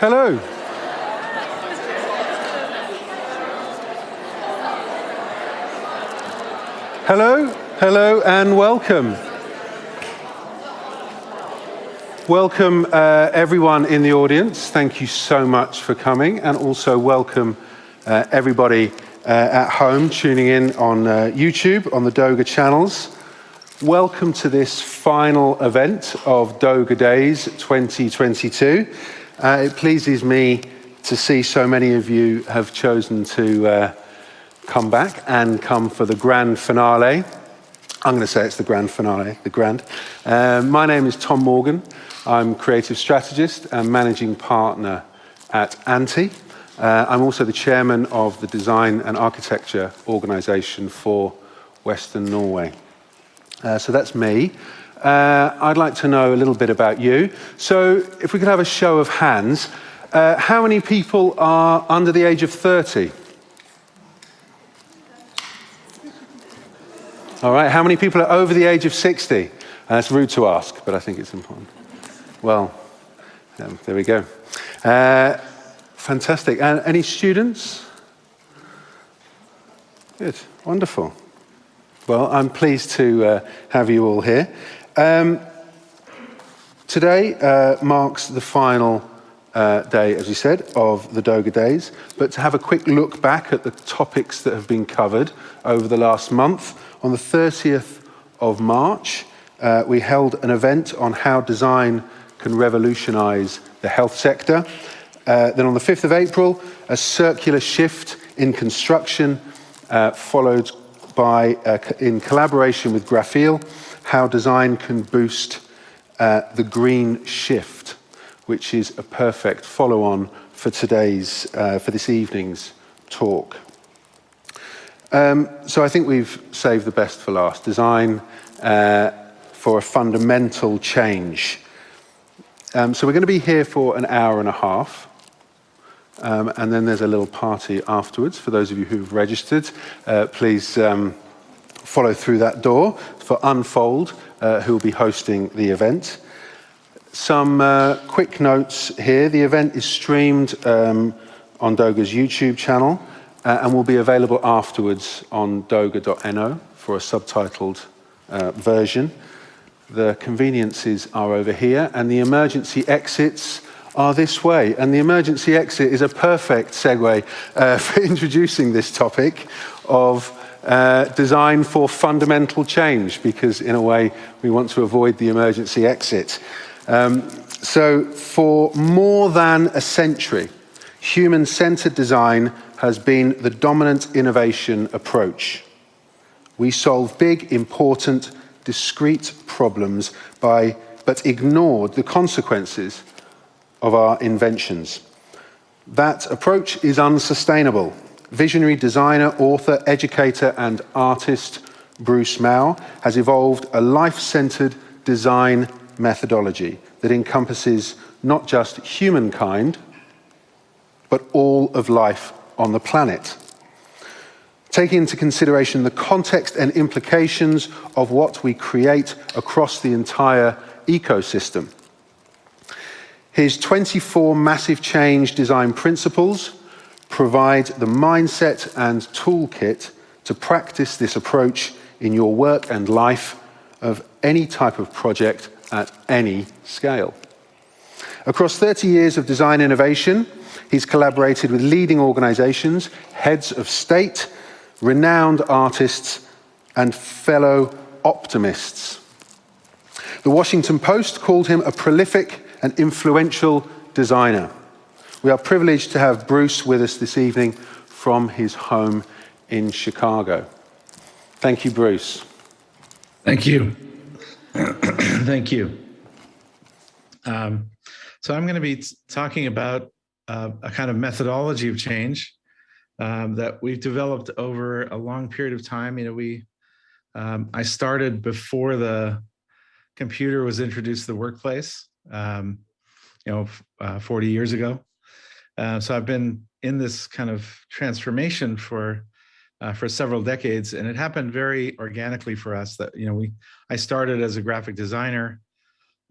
Hello. Hello, and welcome. Welcome, everyone in the audience. Thank you so much for coming, and also welcome everybody at home tuning in on YouTube, on the DOGA channels. Welcome to this final event of DOGA Days 2022. It pleases me to see so many of you have chosen to come back and come for the grand finale. I'm going to say it's the grand finale, the grand. My name is Tom Morgan. I'm creative strategist and managing partner at Anti. I'm also the chairman of the design and architecture organisation for Western Norway. So that's me. I'd like to know a little bit about you. So if we could have a show of hands, how many people are under the age of 30? All right, how many people are over the age of 60? It's rude to ask, but I think it's important. Well, there we go. Fantastic. And any students? Good, wonderful. Well, I'm pleased to have you all here. Today marks the final day, as we said, of the DOGA Days, but to have a quick look back at the topics that have been covered over the last month. On the 30th of March, we held an event on how design can revolutionise the health sector. Then on the 5th of April, a circular shift in construction, followed by, in collaboration with Graphil, how design can boost the green shift, which is a perfect follow-on for today's, for this evening's talk. So I think we've saved the best for last. Design for a fundamental change. So we're going to be here for an hour and a half. And then there's a little party afterwards. For those of you who've registered, please follow through that door for Unfold, who will be hosting the event. Some quick notes here. The event is streamed on DOGA's YouTube channel and will be available afterwards on DOGA-dagene for a subtitled version. The conveniences are over here, and the emergency exits are this way. And the emergency exit is a perfect segue for introducing this topic of design for fundamental change, because in a way we want to avoid the emergency exit. So for more than a century, human-centered design has been the dominant innovation approach. We solve big, important, discrete problems but ignored the consequences of our inventions. That approach is unsustainable. Visionary designer, author, educator, and artist Bruce Mau has evolved a life-centered design methodology that encompasses not just humankind, but all of life on the planet. Taking into consideration the context and implications of what we create across the entire ecosystem. His 24 massive change design principles provide the mindset and toolkit to practice this approach in your work and life of any type of project at any scale. Across 30 years of design innovation, he's collaborated with leading organizations, heads of state, renowned artists, and fellow optimists. The Washington Post called him a prolific and influential designer. We are privileged to have Bruce with us this evening from his home in Chicago. Thank you, Bruce. Thank you. Thank you. So I'm going to be talking about a kind of methodology of change that we've developed over a long period of time. I started before the computer was introduced to the workplace, 40 years ago. So I've been in this kind of transformation for several decades, and it happened very organically for us. That I started as a graphic designer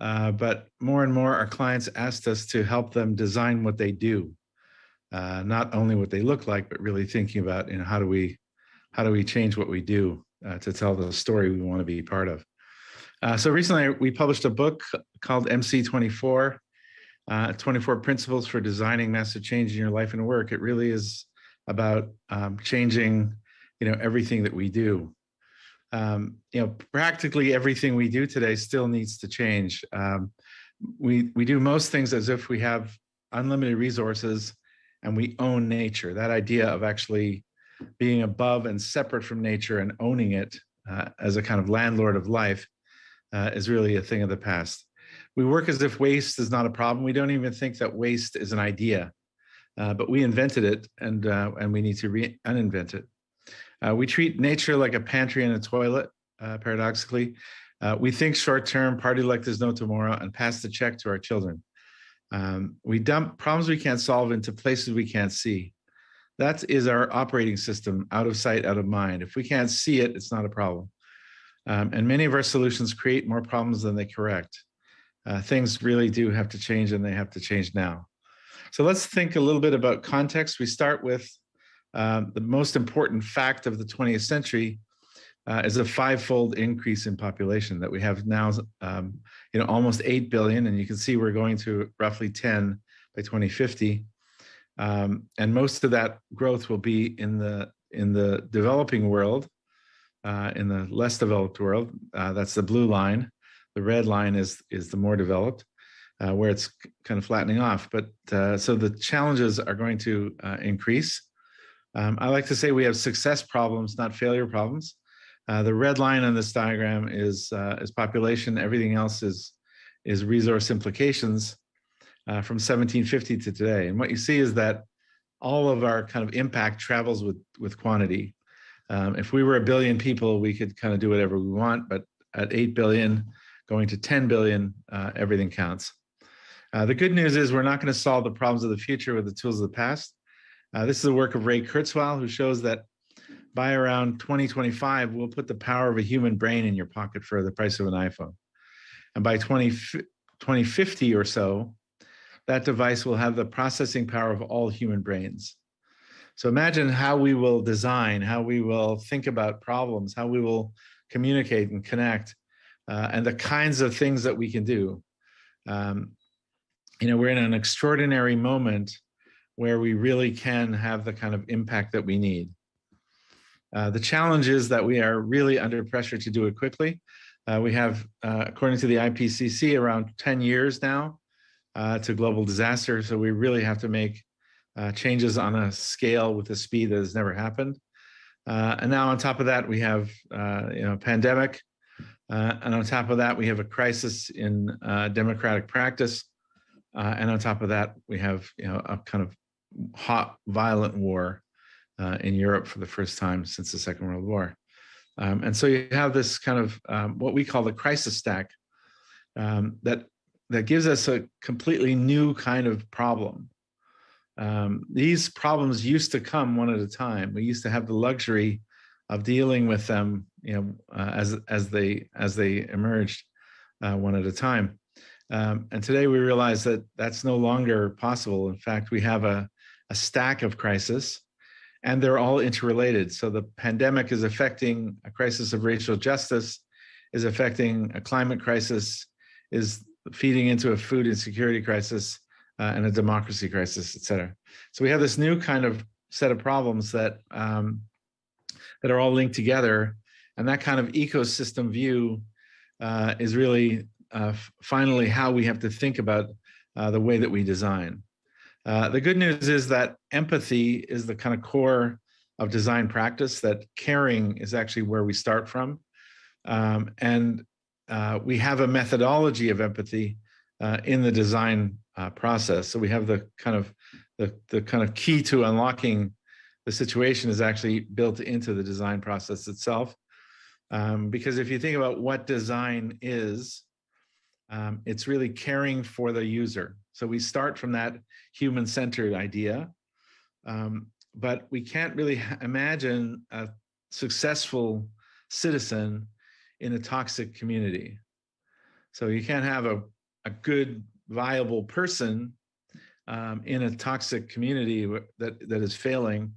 but more and more our clients asked us to help them design what they do, not only what they look like, but really thinking about, how do we change what we do to tell the story we want to be part of. So recently we published a book called MC24, 24 Principles for Designing Massive Change in Your Life and Work. It really is about changing, everything that we do. Practically everything we do today still needs to change. We do most things as if we have unlimited resources and we own nature. That idea of actually being above and separate from nature and owning it as a kind of landlord of life is really a thing of the past. We work as if waste is not a problem. We don't even think that waste is an idea, but we invented it, and we need to uninvent it. We treat nature like a pantry and a toilet, paradoxically. We think short-term, party like there's no tomorrow, and pass the check to our children. We dump problems we can't solve into places we can't see. That is our operating system, out of sight, out of mind. If we can't see it, it's not a problem. And many of our solutions create more problems than they correct. Things really do have to change, and they have to change now. So let's think a little bit about context. We start with the most important fact of the 20th century is a five-fold increase in population that we have now, almost 8 billion, and you can see we're going to roughly 10 by 2050. And most of that growth will be in the developing world, in the less developed world. That's the blue line. The red line is the more developed, where it's kind of flattening off. But so the challenges are going to increase. I like to say we have success problems, not failure problems. The red line on this diagram is population. Everything else is resource implications from 1750 to today. And what you see is that all of our kind of impact travels with quantity. If we were 1 billion people, we could kind of do whatever we want, but at 8 billion, going to 10 billion, everything counts. The good news is we're not going to solve the problems of the future with the tools of the past. This is the work of Ray Kurzweil, who shows that by around 2025, we'll put the power of a human brain in your pocket for the price of an iPhone. And by 2050 or so, that device will have the processing power of all human brains. So imagine how we will design, how we will think about problems, how we will communicate and connect, and the kinds of things that we can do. We're in an extraordinary moment where we really can have the kind of impact that we need. The challenge is that we are really under pressure to do it quickly. We have, according to the IPCC, around 10 years now to global disaster. So we really have to make changes on a scale with a speed that has never happened. And now on top of that, we have pandemic. And on top of that, we have a crisis in democratic practice. And on top of that, we have a kind of hot, violent war in Europe for the first time since the Second World War. And so you have this kind of what we call the crisis stack that gives us a completely new kind of problem. These problems used to come one at a time. We used to have the luxury of dealing with them, as they emerged one at a time. And today we realize that that's no longer possible. In fact, we have a stack of crises, and they're all interrelated. So the pandemic is affecting a crisis of racial justice, is affecting a climate crisis, is feeding into a food insecurity crisis, and a democracy crisis, et cetera. So we have this new kind of set of problems that are all linked together, and that kind of ecosystem view is really finally how we have to think about the way that we design. The good news is that empathy is the kind of core of design practice, that caring is actually where we start from. And we have a methodology of empathy in the design process. So we have the kind of key to unlocking the situation is actually built into the design process itself. Because if you think about what design is, it's really caring for the user. So we start from that human-centered idea, but we can't really imagine a successful citizen in a toxic community. So you can't have a good, viable person in a toxic community that is failing.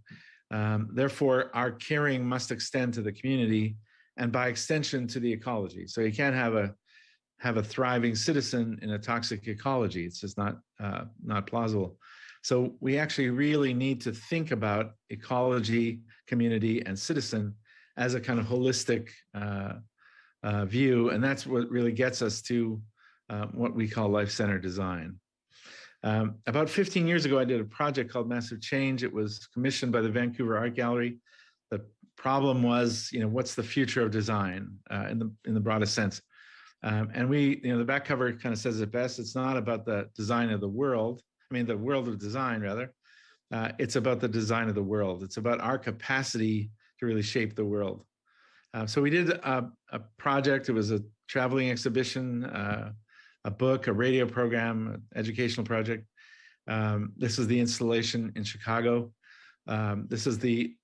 Therefore, our caring must extend to the community and by extension to the ecology. So you can't have a thriving citizen in a toxic ecology. It's just not plausible. So we actually really need to think about ecology, community, and citizen as a kind of holistic view. And that's what really gets us to what we call life-centered design. About 15 years ago, I did a project called Massive Change. It was commissioned by the Vancouver Art Gallery. The problem was, what's the future of design in the broadest sense? And the back cover kind of says it best. It's not about the design of the world. The world of design, rather. It's about the design of the world. It's about our capacity to really shape the world. So we did a project. It was a traveling exhibition, a book, a radio program, an educational project. This is the installation in Chicago. This is the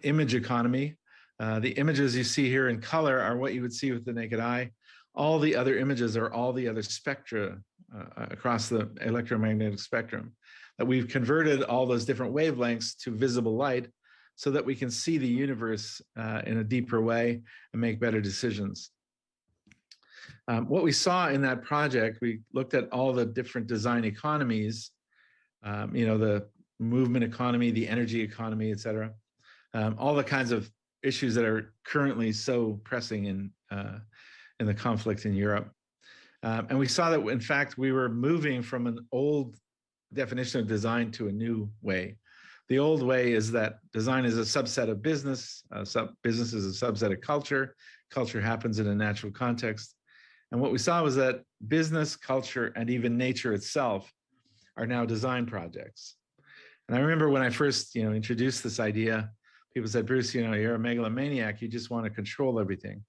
image economy. The images you see here in color are what you would see with the naked eye. All the other images are all the other spectra across the electromagnetic spectrum, that we've converted all those different wavelengths to visible light so that we can see the universe in a deeper way and make better decisions. What we saw in that project, we looked at all the different design economies, the movement economy, the energy economy, et cetera, all the kinds of issues that are currently so pressing in the conflict in Europe. And we saw that, in fact, we were moving from an old definition of design to a new way. The old way is that design is a subset of business. Business is a subset of culture. Culture happens in a natural context. And what we saw was that business, culture, and even nature itself are now design projects. And I remember when I first, introduced this idea, people said, Bruce, you're a megalomaniac. You just want to control everything.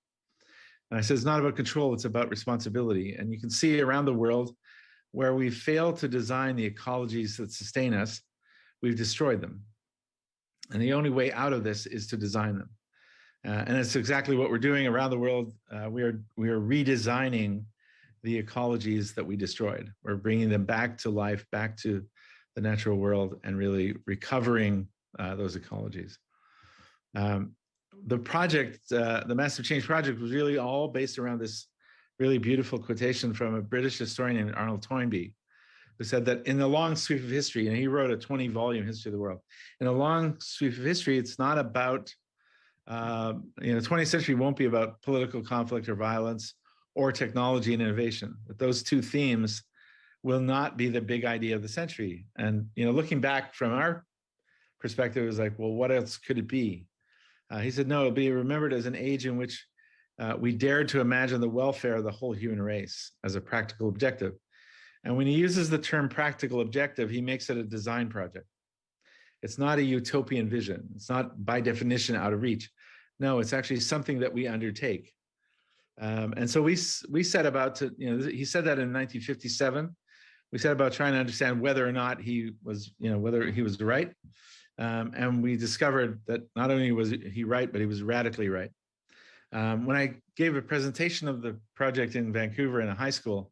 And I said, it's not about control, it's about responsibility. And you can see around the world where we fail to design the ecologies that sustain us, we've destroyed them. And the only way out of this is to design them. And it's exactly what we're doing around the world. We are redesigning the ecologies that we destroyed. We're bringing them back to life, back to the natural world, and really recovering those ecologies. The project, the Massive Change project, was really all based around this really beautiful quotation from a British historian named Arnold Toynbee, who said that in the long sweep of history, and he wrote a 20-volume history of the world, in a long sweep of history, it's not about, the 20th century won't be about political conflict or violence or technology and innovation. But those two themes will not be the big idea of the century. And, looking back from our perspective, it was like, well, what else could it be? He said, no, it'll be remembered as an age in which we dared to imagine the welfare of the whole human race as a practical objective. And when he uses the term practical objective, he makes it a design project. It's not a utopian vision. It's not by definition out of reach. No, it's actually something that we undertake. And so we set about to, he said that in 1957. We set about trying to understand whether or not he was, whether he was right. And we discovered that not only was he right, but he was radically right. When I gave a presentation of the project in Vancouver in a high school,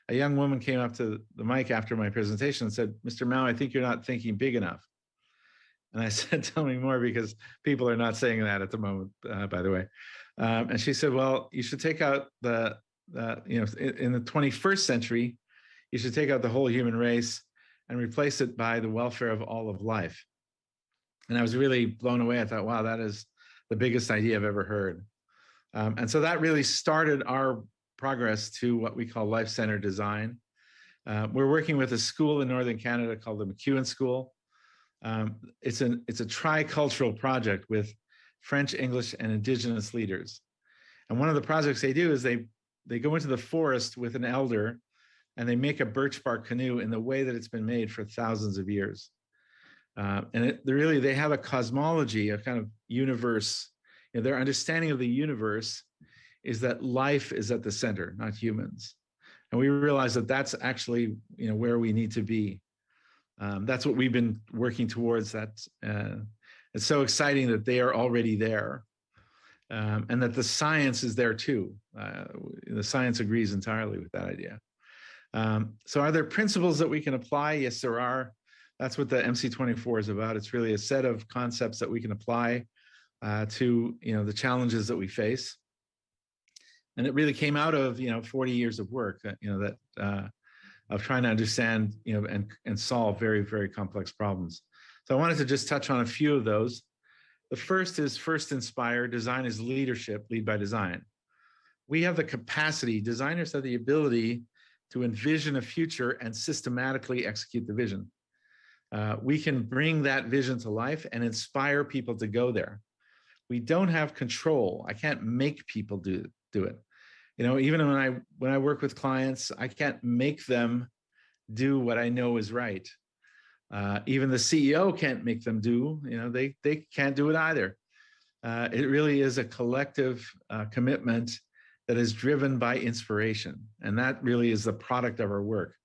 a young woman came up to the mic after my presentation and said, Mr. Mao, I think you're not thinking big enough. And I said, tell me more, because people are not saying that at the moment, by the way. And she said, well, you should take out in the 21st century, you should take out the whole human race and replace it by the welfare of all of life. And I was really blown away. I thought, wow, that is the biggest idea I've ever heard. And so that really started our progress to what we call life-centered design. We're working with a school in Northern Canada called the MacEwan School. It's a tricultural project with French, English, and Indigenous leaders. And one of the projects they do is they go into the forest with an elder and they make a birch bark canoe in the way that it's been made for thousands of years. And they have a cosmology, a kind of universe. Their understanding of the universe is that life is at the center, not humans. And we realize that that's actually, where we need to be. That's what we've been working towards. It's so exciting that they are already there. and that the science is there too. The science agrees entirely with that idea. So are there principles that we can apply? Yes, there are. That's what the MC24 is about. It's really a set of concepts that we can apply to the challenges that we face. And it really came out of 40 years of work of trying to understand and solve very, very complex problems. So I wanted to just touch on a few of those. The first is first inspire. Design is leadership, lead by design. We have the capacity, designers have the ability to envision a future and systematically execute the vision. We can bring that vision to life and inspire people to go there. We don't have control. I can't make people do it. Even when I work with clients, I can't make them do what I know is right. Even the CEO can't make them do, they can't do it either. It really is a collective commitment that is driven by inspiration. And that really is the product of our work.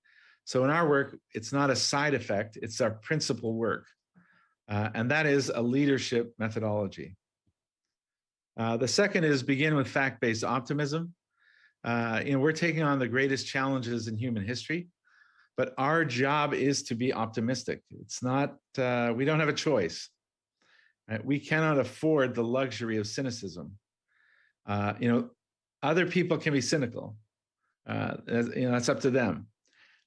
So in our work, it's not a side effect, it's our principal work. And that is a leadership methodology. The second is begin with fact-based optimism. We're taking on the greatest challenges in human history, but our job is to be optimistic. It's not, we don't have a choice. Right? We cannot afford the luxury of cynicism. Other people can be cynical. That's up to them.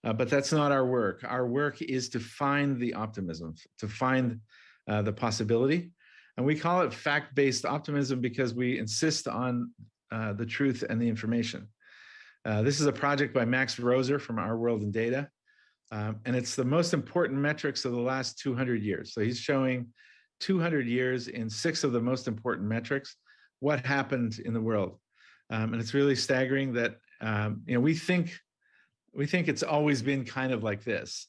But that's not our work. Our work is to find the optimism, to find the possibility. And we call it fact-based optimism because we insist on the truth and the information. This is a project by Max Roser from Our World in Data. And it's the most important metrics of the last 200 years. So he's showing 200 years in 6 of the most important metrics, what happened in the world. And it's really staggering that we think it's always been kind of like this.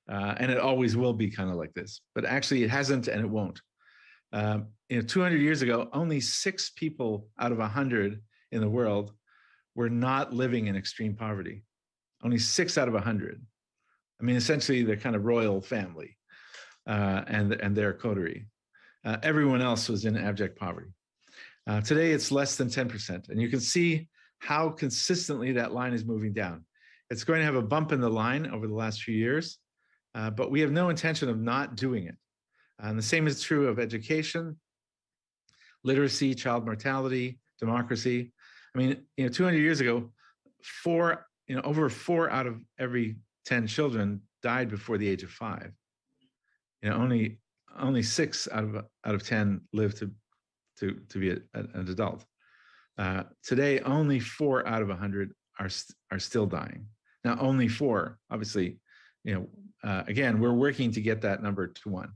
And it always will be kind of like this. But actually it hasn't and it won't. 200 years ago, only 6 people out of 100 in the world were not living in extreme poverty. Only 6 out of 100. I mean, essentially, the kind of royal family and their coterie. Everyone else was in abject poverty. Today, it's less than 10%. And you can see how consistently that line is moving down. It's going to have a bump in the line over the last few years, but we have no intention of not doing it. And the same is true of education, literacy, child mortality, democracy. I mean, 200 years ago, over 4 out of every 10 children died before the age of 5. Only 6 out of 10 live to be an adult. Today, only 4 out of 100 are still dying. Now, only 4. Obviously, again, we're working to get that number to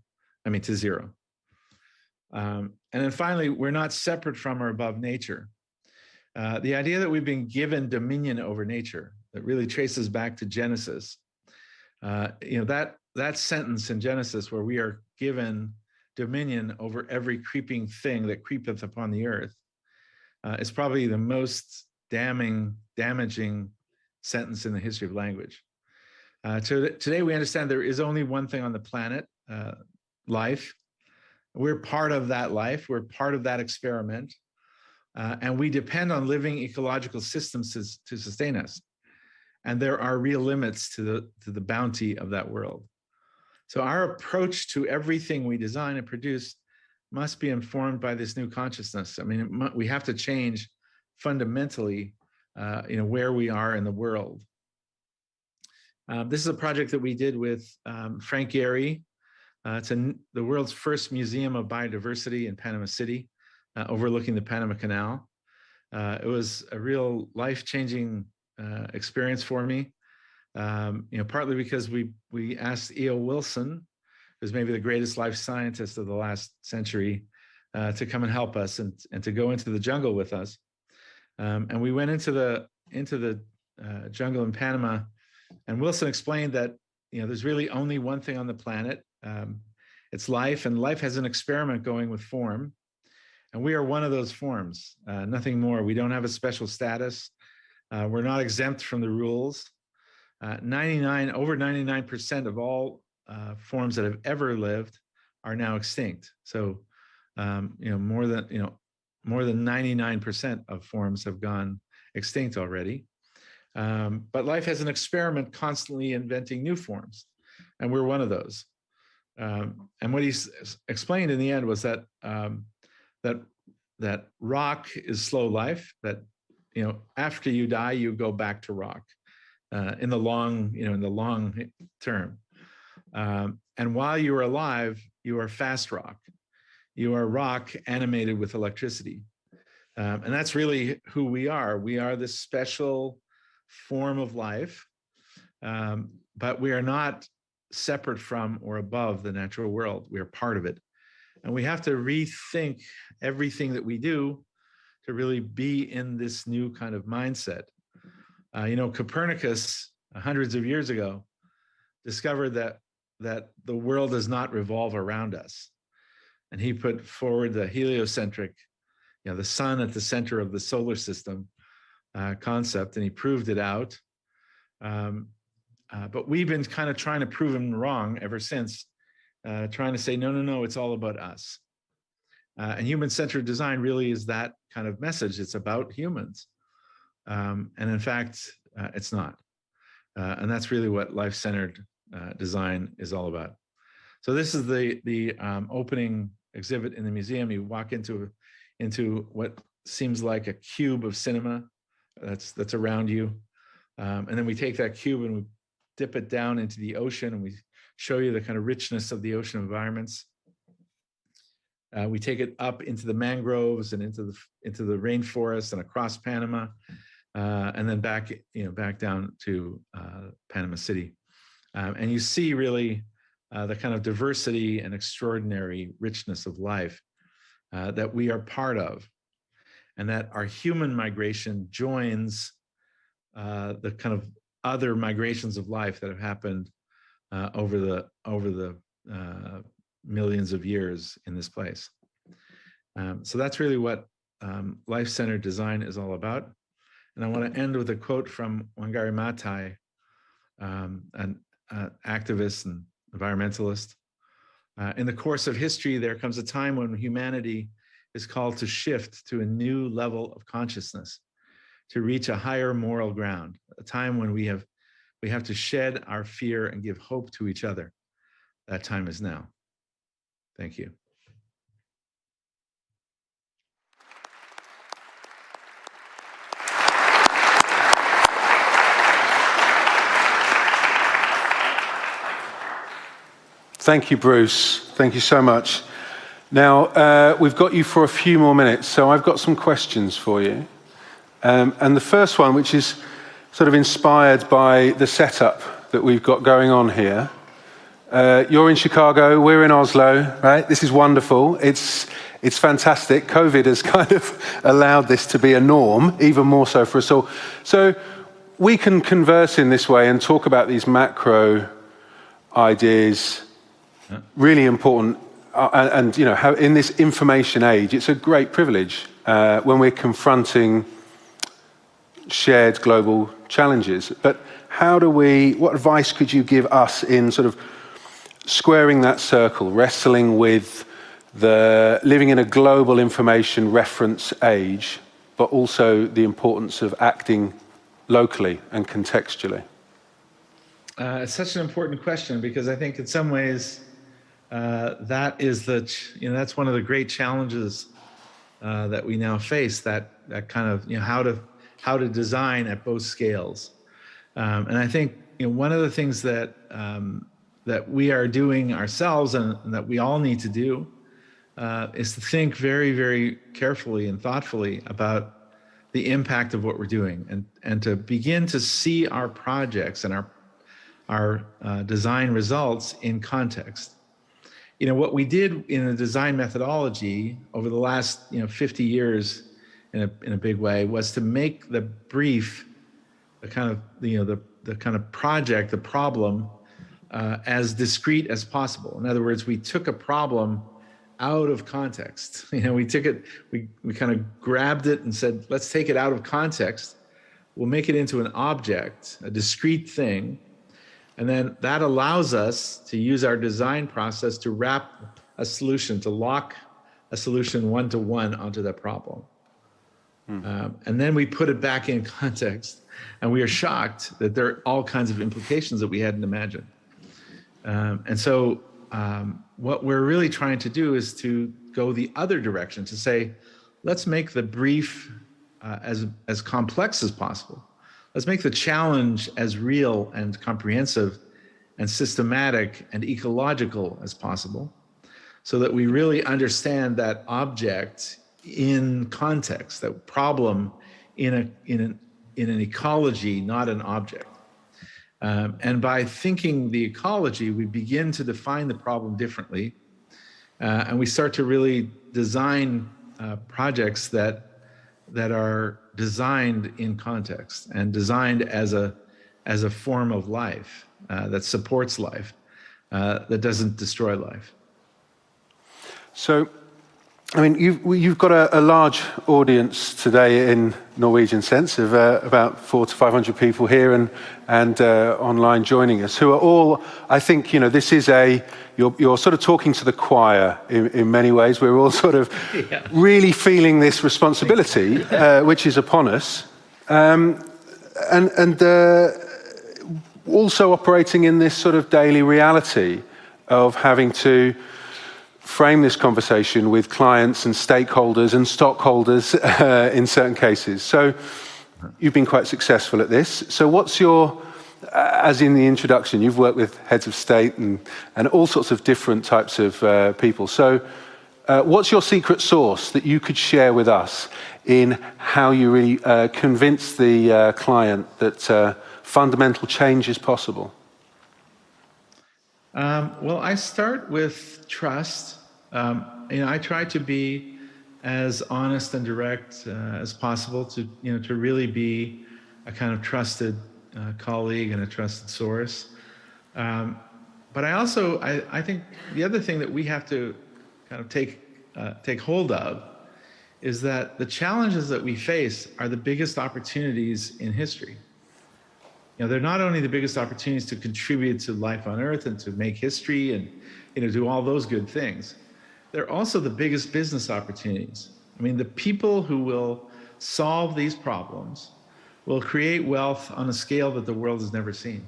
0. And then finally, we're not separate from or above nature. The idea that we've been given dominion over nature, that really traces back to Genesis. That sentence in Genesis where we are given dominion over every creeping thing that creepeth upon the earth is probably the most damaging sentence in the history of language. Today we understand there is only one thing on the planet, life. We're part of that life. We're part of that experiment. And we depend on living ecological systems to sustain us. And there are real limits to the bounty of that world. So our approach to everything we design and produce must be informed by this new consciousness. I mean, we have to change fundamentally, where we are in the world. This is a project that we did with Frank Gehry. It's the world's first museum of biodiversity in Panama City, overlooking the Panama Canal. It was a real life-changing experience for me, partly because we asked E.O. Wilson, who's maybe the greatest life scientist of the last century, to come and help us and to go into the jungle with us. And we went into the jungle in Panama, and Wilson explained that there's really only one thing on the planet. It's life, and life has an experiment going with form. And we are one of those forms, nothing more. We don't have a special status. We're not exempt from the rules. Over 99% of all forms that have ever lived are now extinct. So, more than, more than 99% of forms have gone extinct already. But life has an experiment constantly inventing new forms, and we're one of those. And what he explained in the end was that that rock is slow life. That after you die, you go back to rock in the long term. And while you are alive, you are fast rock. You are rock animated with electricity. And that's really who we are. We are this special form of life, but we are not separate from or above the natural world. We are part of it. And we have to rethink everything that we do to really be in this new kind of mindset. Copernicus, hundreds of years ago, discovered that the world does not revolve around us. And he put forward the heliocentric, the sun at the center of the solar system concept, and he proved it out. But we've been kind of trying to prove him wrong ever since, trying to say, no, it's all about us. And human-centered design really is that kind of message. It's about humans. And in fact, it's not. And that's really what life-centered design is all about. So this is the opening exhibit in the museum. You walk into what seems like a cube of cinema that's around you. And then we take that cube and we dip it down into the ocean, and we show you the kind of richness of the ocean environments. We take it up into the mangroves and into the rainforest and across Panama, and then back down to Panama City. And you see really the kind of diversity and extraordinary richness of life that we are part of, and that our human migration joins the kind of other migrations of life that have happened over the millions of years in this place. So that's really what life-centered design is all about. And I want to end with a quote from Wangari Maathai, an activist and environmentalist. In the course of history, there comes a time when humanity is called to shift to a new level of consciousness, to reach a higher moral ground, a time when we have to shed our fear and give hope to each other. That time is now. Thank you. Thank you, Bruce. Thank you so much. Now, we've got you for a few more minutes, so I've got some questions for you. And the first one, which is sort of inspired by the setup that we've got going on here. You're in Chicago, we're in Oslo, right? This is wonderful. It's fantastic. COVID has kind of allowed this to be a norm, even more so for us all. So we can converse in this way and talk about these macro ideas, really important. And how in this information age, it's a great privilege when we're confronting shared global challenges. But what advice could you give us in sort of squaring that circle, wrestling with living in a global information reference age, but also the importance of acting locally and contextually? It's such an important question, because I think in some ways that is that's one of the great challenges that we now face. That kind of how to design at both scales, and I think one of the things that we are doing ourselves and that we all need to do is to think very, very carefully and thoughtfully about the impact of what we're doing, and to begin to see our projects and our design results in context. What we did in the design methodology over the last 50 years in a big way was to make the brief, the kind of project, the problem, as discrete as possible. In other words, we took a problem out of context. We took it, we kind of grabbed it and said, let's take it out of context. We'll make it into an object, a discrete thing. And then that allows us to use our design process to wrap a solution, to lock a solution one-to-one onto that problem. And then we put it back in context, and we are shocked that there are all kinds of implications that we hadn't imagined. And so what we're really trying to do is to go the other direction, to say, let's make the brief as complex as possible. Let's make the challenge as real and comprehensive and systematic and ecological as possible, so that we really understand that object in context, that problem in an ecology, not an object. And by thinking the ecology, we begin to define the problem differently, and we start to really design projects that are designed in context and designed as a form of life that supports life, that doesn't destroy life. So, I mean, you've got a large audience today in Norwegian sense of about 400 to 500 people here and online joining us, who are all, I think, this is you're sort of talking to the choir in many ways. We're all sort of really feeling this responsibility, which is upon us, and also operating in this sort of daily reality of having to frame this conversation with clients and stakeholders and stockholders in certain cases. So you've been quite successful at this. So what's your, as in the introduction, you've worked with heads of state and all sorts of different types of people. So what's your secret sauce that you could share with us in how you really convince the client that fundamental change is possible? Well, I start with trust. I try to be as honest and direct as possible to really be a kind of trusted colleague and a trusted source. But I think the other thing that we have to kind of take hold of is that the challenges that we face are the biggest opportunities in history. They're not only the biggest opportunities to contribute to life on Earth and to make history and do all those good things. They're also the biggest business opportunities. I mean, the people who will solve these problems will create wealth on a scale that the world has never seen.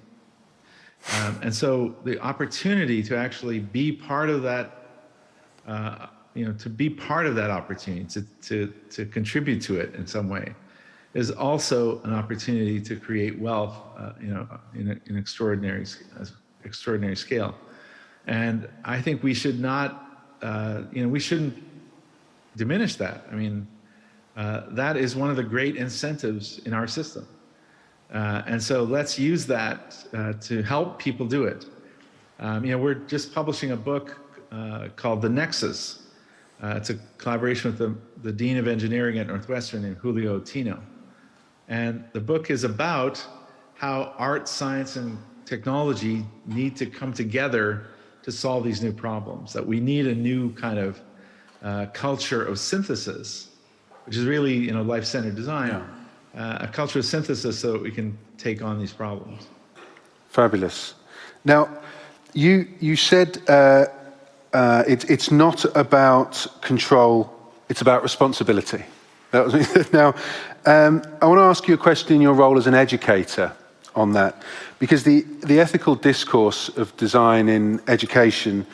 And so the opportunity to actually be part of that, to be part of that opportunity, to contribute to it in some way, is also an opportunity to create wealth, in an extraordinary scale. And I think we should not, we shouldn't diminish that. I mean, that is one of the great incentives in our system. And so let's use that to help people do it. We're just publishing a book called The Nexus. It's a collaboration with the Dean of Engineering at Northwestern, named Julio Tino. And the book is about how art, science, and technology need to come together to solve these new problems, that we need a new kind of culture of synthesis, which is really, life-centered design, a culture of synthesis so that we can take on these problems. Fabulous. Now, you said it's not about control, it's about responsibility. That was me. Now, I want to ask you a question in your role as an educator on that, because the ethical discourse of design in education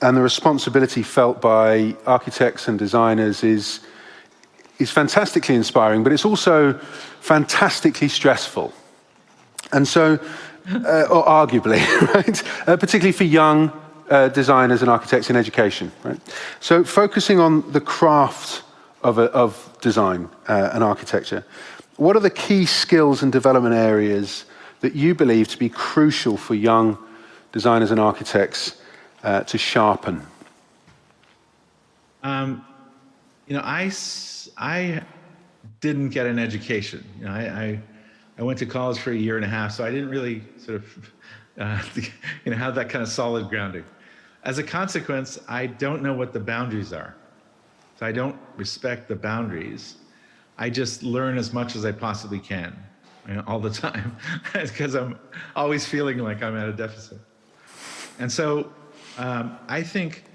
and the responsibility felt by architects and designers is fantastically inspiring, but it's also fantastically stressful. And so, or arguably, right? Particularly for young designers and architects in education, right? So focusing on the craft of design and architecture, what are the key skills and development areas that you believe to be crucial for young designers and architects to sharpen? I didn't get an education. I went to college for 1.5 years, so I didn't really sort of have that kind of solid grounding. As a consequence, I don't know what the boundaries are. So I don't respect the boundaries. I just learn as much as I possibly can, all the time, because I'm always feeling like I'm at a deficit. And so I think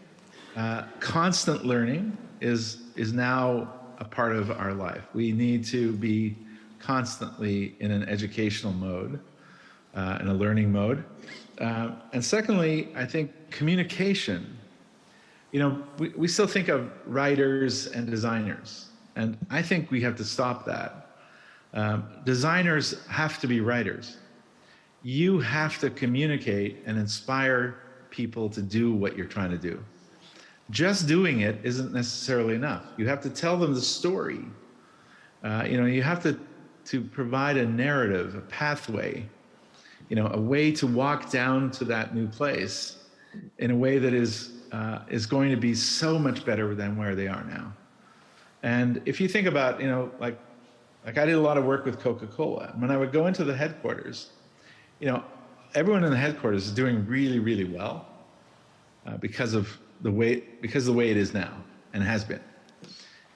constant learning is now a part of our life. We need to be constantly in an educational mode, in a learning mode. And secondly, I think communication. You know, we still think of writers and designers, and I think we have to stop that. Designers have to be writers. You have to communicate and inspire people to do what you're trying to do. Just doing it isn't necessarily enough. You have to tell them the story. You have to provide a narrative, a pathway, a way to walk down to that new place in a way that is going to be so much better than where they are now. And if you think about, like I did a lot of work with Coca-Cola. When I would go into the headquarters, everyone in the headquarters is doing really, really well because of the way it is now and has been.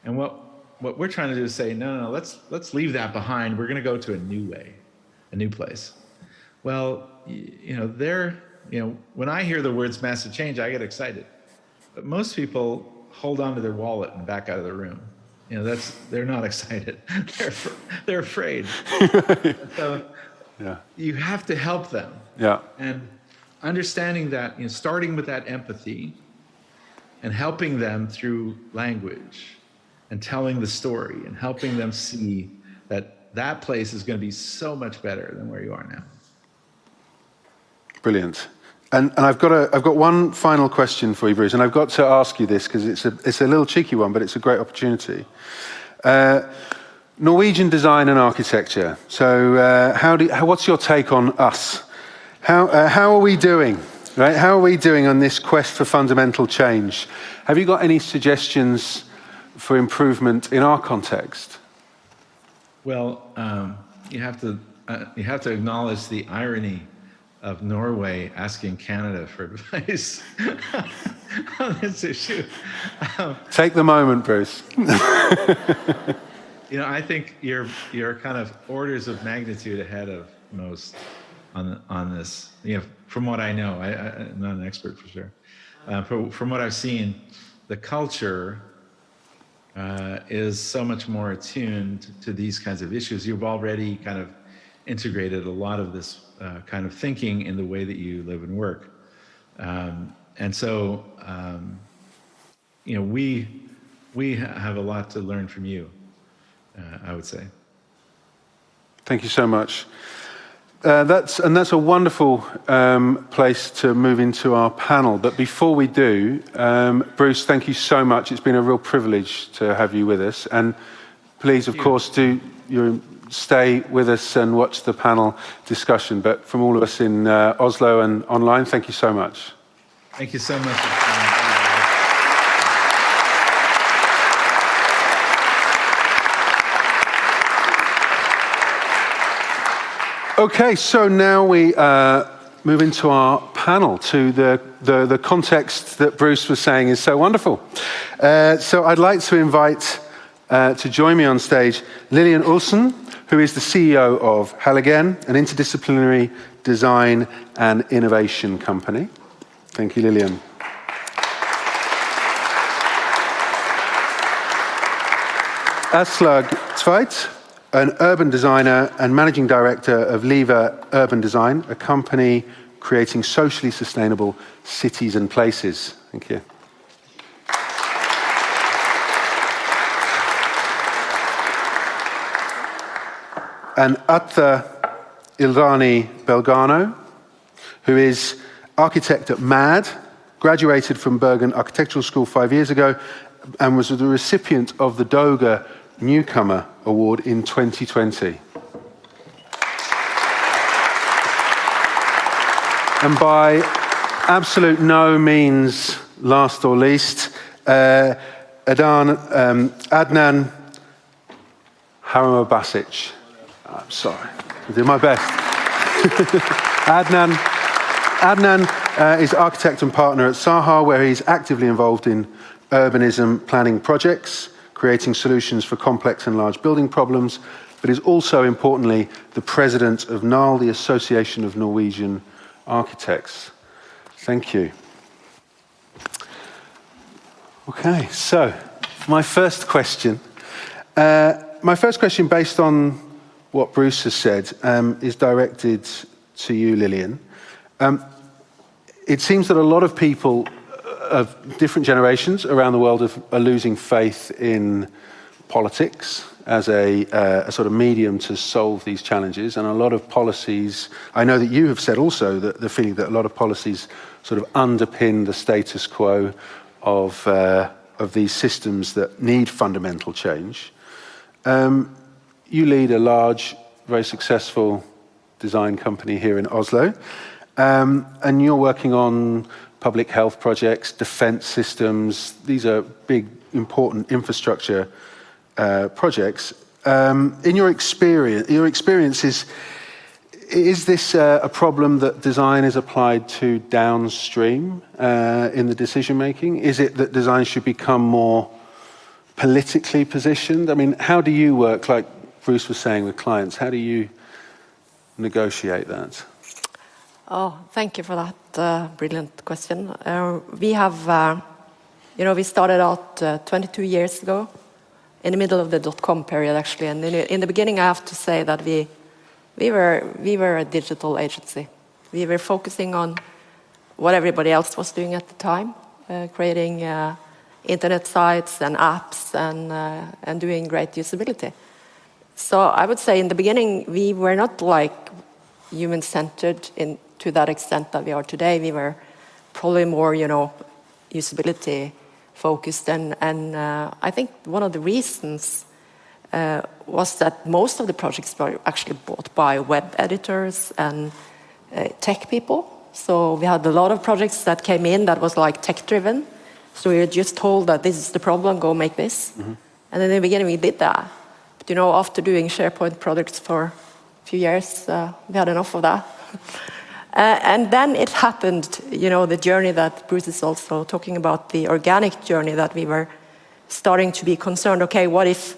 And what we're trying to do is say, no, let's leave that behind. We're going to go to a new way, a new place. Well, when I hear the words massive change, I get excited. But most people hold on to their wallet and back out of the room. They're not excited. They're afraid. So yeah. You have to help them. Yeah. And understanding that, starting with that empathy and helping them through language and telling the story and helping them see that place is going to be so much better than where you are now. Brilliant. And I've got one final question for you, Bruce, and I've got to ask you this because it's a little cheeky one, but it's a great opportunity. Norwegian design and architecture. So, what's your take on us? How are we doing? Right? How are we doing on this quest for fundamental change? Have you got any suggestions for improvement in our context? Well, you have to acknowledge the irony of Norway asking Canada for advice on this issue. Take the moment, Bruce. I think you're kind of orders of magnitude ahead of most on this. From what I know, I'm not an expert for sure. From what I've seen, the culture is so much more attuned to these kinds of issues. You've already kind of integrated a lot of this kind of thinking in the way that you live and work. And so, we have a lot to learn from you, I would say. Thank you so much. That's a wonderful place to move into our panel. But before we do, Bruce, thank you so much. It's been a real privilege to have you with us. And please, of course, stay with us and watch the panel discussion. But from all of us in Oslo and online, thank you so much. Thank you so much. Okay, so now we move into our panel to the context that Bruce was saying is so wonderful. So I'd like to invite to join me on stage Lillian Olsen, who is the CEO of Halligan, an interdisciplinary design and innovation company. Thank you, Lillian. Aslaug Tveit, an urban designer and managing director of Lever Urban Design, a company creating socially sustainable cities and places. Thank you. And Atta Ilrani Belgano, who is architect at MAD, graduated from Bergen Architectural School 5 years ago, and was the recipient of the DOGA Newcomer Award in 2020. And by absolute no means last or least, Adnan Haramabasic. I'm sorry, I'll do my best. Adnan is architect and partner at Saha, where he's actively involved in urbanism planning projects, creating solutions for complex and large building problems, but is also, importantly, the president of NAL, the Association of Norwegian Architects. Thank you. Okay, so My first question, based on what Bruce has said, is directed to you, Lillian. It seems that a lot of people of different generations around the world are losing faith in politics as a sort of medium to solve these challenges, and a lot of policies, I know that you have said also that the feeling that a lot of policies sort of underpin the status quo of these systems that need fundamental change. You lead a large, very successful design company here in Oslo, and you're working on public health projects, defense systems. These are big, important infrastructure projects. In your experience is this a problem that design is applied to downstream in the decision making? Is it that design should become more politically positioned? I mean, how do you work, like Bruce was saying, with clients? How do you negotiate that? Oh, thank you for that brilliant question. We have, we started out 22 years ago, in the middle of the .com period, actually. And in the beginning, I have to say that we were a digital agency. We were focusing on what everybody else was doing at the time, creating internet sites and apps and doing great usability. So I would say in the beginning, we were not like human-centered to that extent that we are today. We were probably more, usability focused. And I think one of the reasons was that most of the projects were actually bought by web editors and tech people. So we had a lot of projects that came in that was like tech-driven. So we were just told that this is the problem, go make this. Mm-hmm. And in the beginning we did that. But after doing SharePoint products for a few years, we had enough of that. And then it happened, the journey that Bruce is also talking about, the organic journey that we were starting to be concerned, okay, what if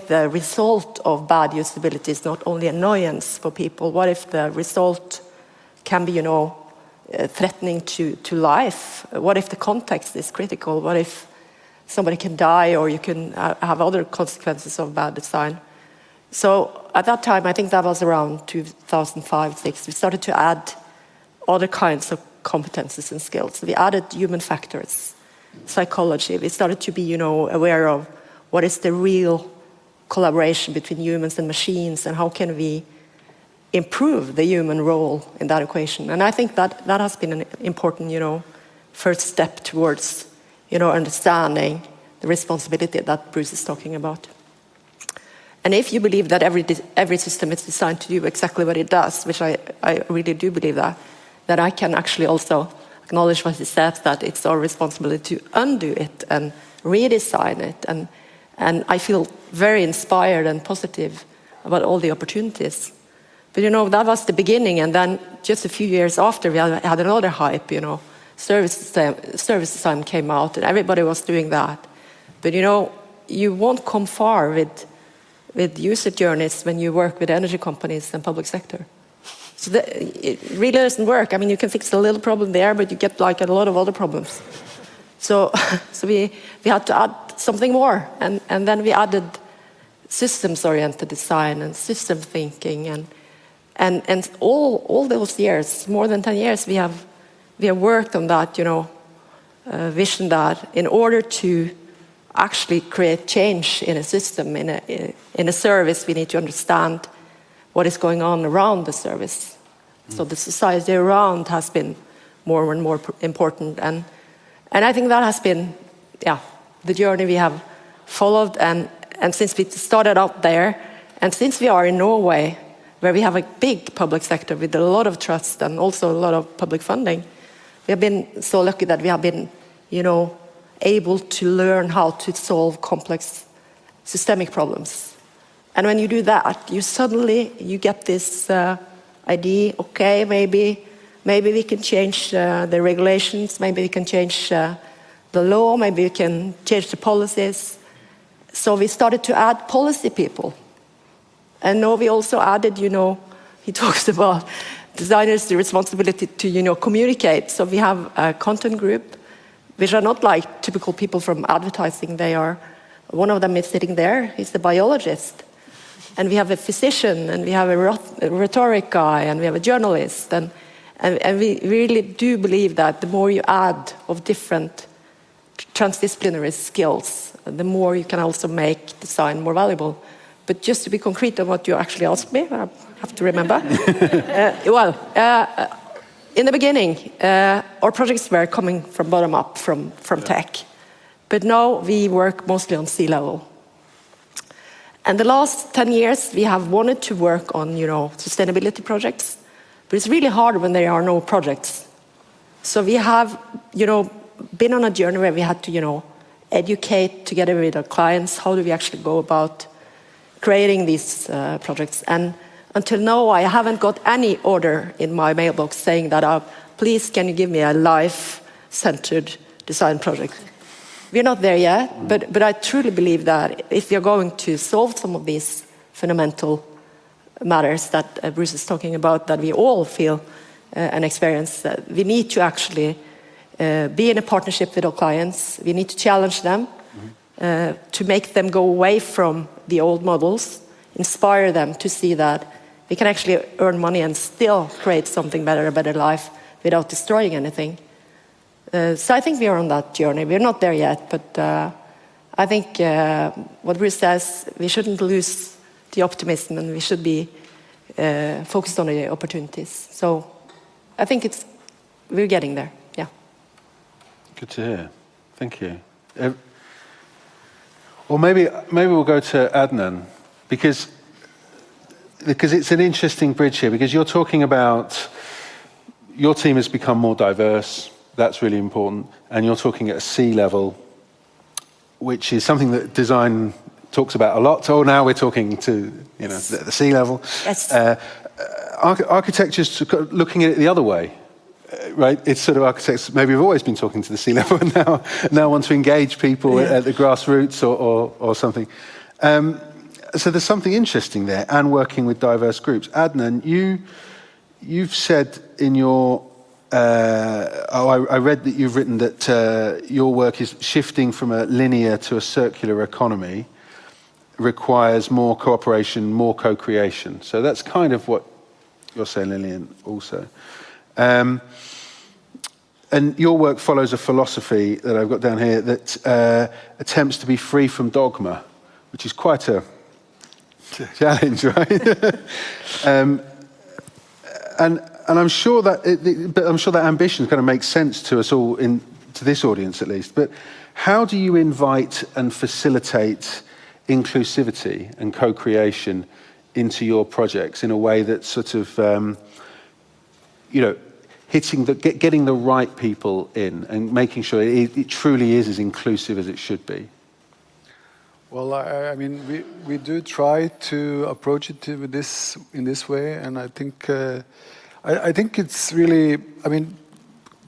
the result of bad usability is not only annoyance for people? What if the result can be, threatening to life? What if the context is critical? What if somebody can die, or you can have other consequences of bad design? So at that time, I think that was around 2005-06, we started to add other kinds of competences and skills. We added human factors, psychology. We started to be, aware of what is the real collaboration between humans and machines, and how can we improve the human role in that equation. And I think that has been an important, first step towards, understanding the responsibility that Bruce is talking about. And if you believe that every system is designed to do exactly what it does, which I really do believe that, then I can actually also acknowledge what he says, that it's our responsibility to undo it and redesign it. And I feel very inspired and positive about all the opportunities. But that was the beginning, and then just a few years after, we had another hype, service design came out, and everybody was doing that. But you won't come far with user journeys when you work with energy companies and public sector. So it really doesn't work. I mean, you can fix a little problem there, but you get like a lot of other problems. So we had to add something more, and then we added systems-oriented design and system thinking, and all those years, more than 10 years, we have worked on that, vision, that in order to actually create change in a system, in a service, we need to understand what is going on around the service. So the society around has been more and more important, and I think that has been, the journey we have followed, and since we started out there, and since we are in Norway, where we have a big public sector with a lot of trust and also a lot of public funding, we have been so lucky that we have been, able to learn how to solve complex systemic problems. And when you do that, you get this idea, okay, maybe we can change the regulations, maybe we can change the law, maybe we can change the policies. So we started to add policy people. And now we also added, he talks about designers, the responsibility to, communicate. So we have a content group which are not like typical people from advertising. They are, one of them is sitting there, he's a biologist. And we have a physician, and we have a rhetoric guy, and we have a journalist. And we really do believe that the more you add of different transdisciplinary skills, the more you can also make design more valuable. But just to be concrete on what you actually asked me, I have to remember. In the beginning, our projects were coming from bottom up, from tech. But now we work mostly on C-level. And the last 10 years, we have wanted to work on, sustainability projects, but it's really hard when there are no projects. So we have, been on a journey where we had to, educate together with our clients, how do we actually go about creating these projects. And until now, I haven't got any order in my mailbox saying that, please, can you give me a life-centered design project? We're not there yet, but I truly believe that if we are going to solve some of these fundamental matters that Bruce is talking about, that we all feel and experience, we need to actually be in a partnership with our clients. We need to challenge them to make them go away from the old models, inspire them to see that we can actually earn money and still create something better, a better life, without destroying anything. So I think we are on that journey. We're not there yet, but I think what Bruce says, we shouldn't lose the optimism, and we should be focused on the opportunities. So I think we're getting there, yeah. Good to hear. Thank you. Well, maybe we'll go to Adnan, because it's an interesting bridge here, because you're talking about your team has become more diverse. That's really important. And you're talking at a C level, which is something that design talks about a lot. Oh, now we're talking to the C level. Yes. Architecture's looking at it the other way, right? It's sort of architects maybe have always been talking to the C level, and now want to engage people at the grassroots or something. So there's something interesting there, and working with diverse groups. Adnan, you've said in your I read that you've written that your work is shifting from a linear to a circular economy, requires more cooperation, more co-creation. So that's kind of what you're saying, Lillian, also. And your work follows a philosophy that I've got down here that attempts to be free from dogma, which is quite a challenge, right? And I'm sure that ambition kind of makes sense to us all, to this audience at least. But how do you invite and facilitate inclusivity and co-creation into your projects in a way that's sort of, getting the right people in and making sure it truly is as inclusive as it should be? Well, I mean, we do try to approach it in this way, and I think. I think it's really, I mean,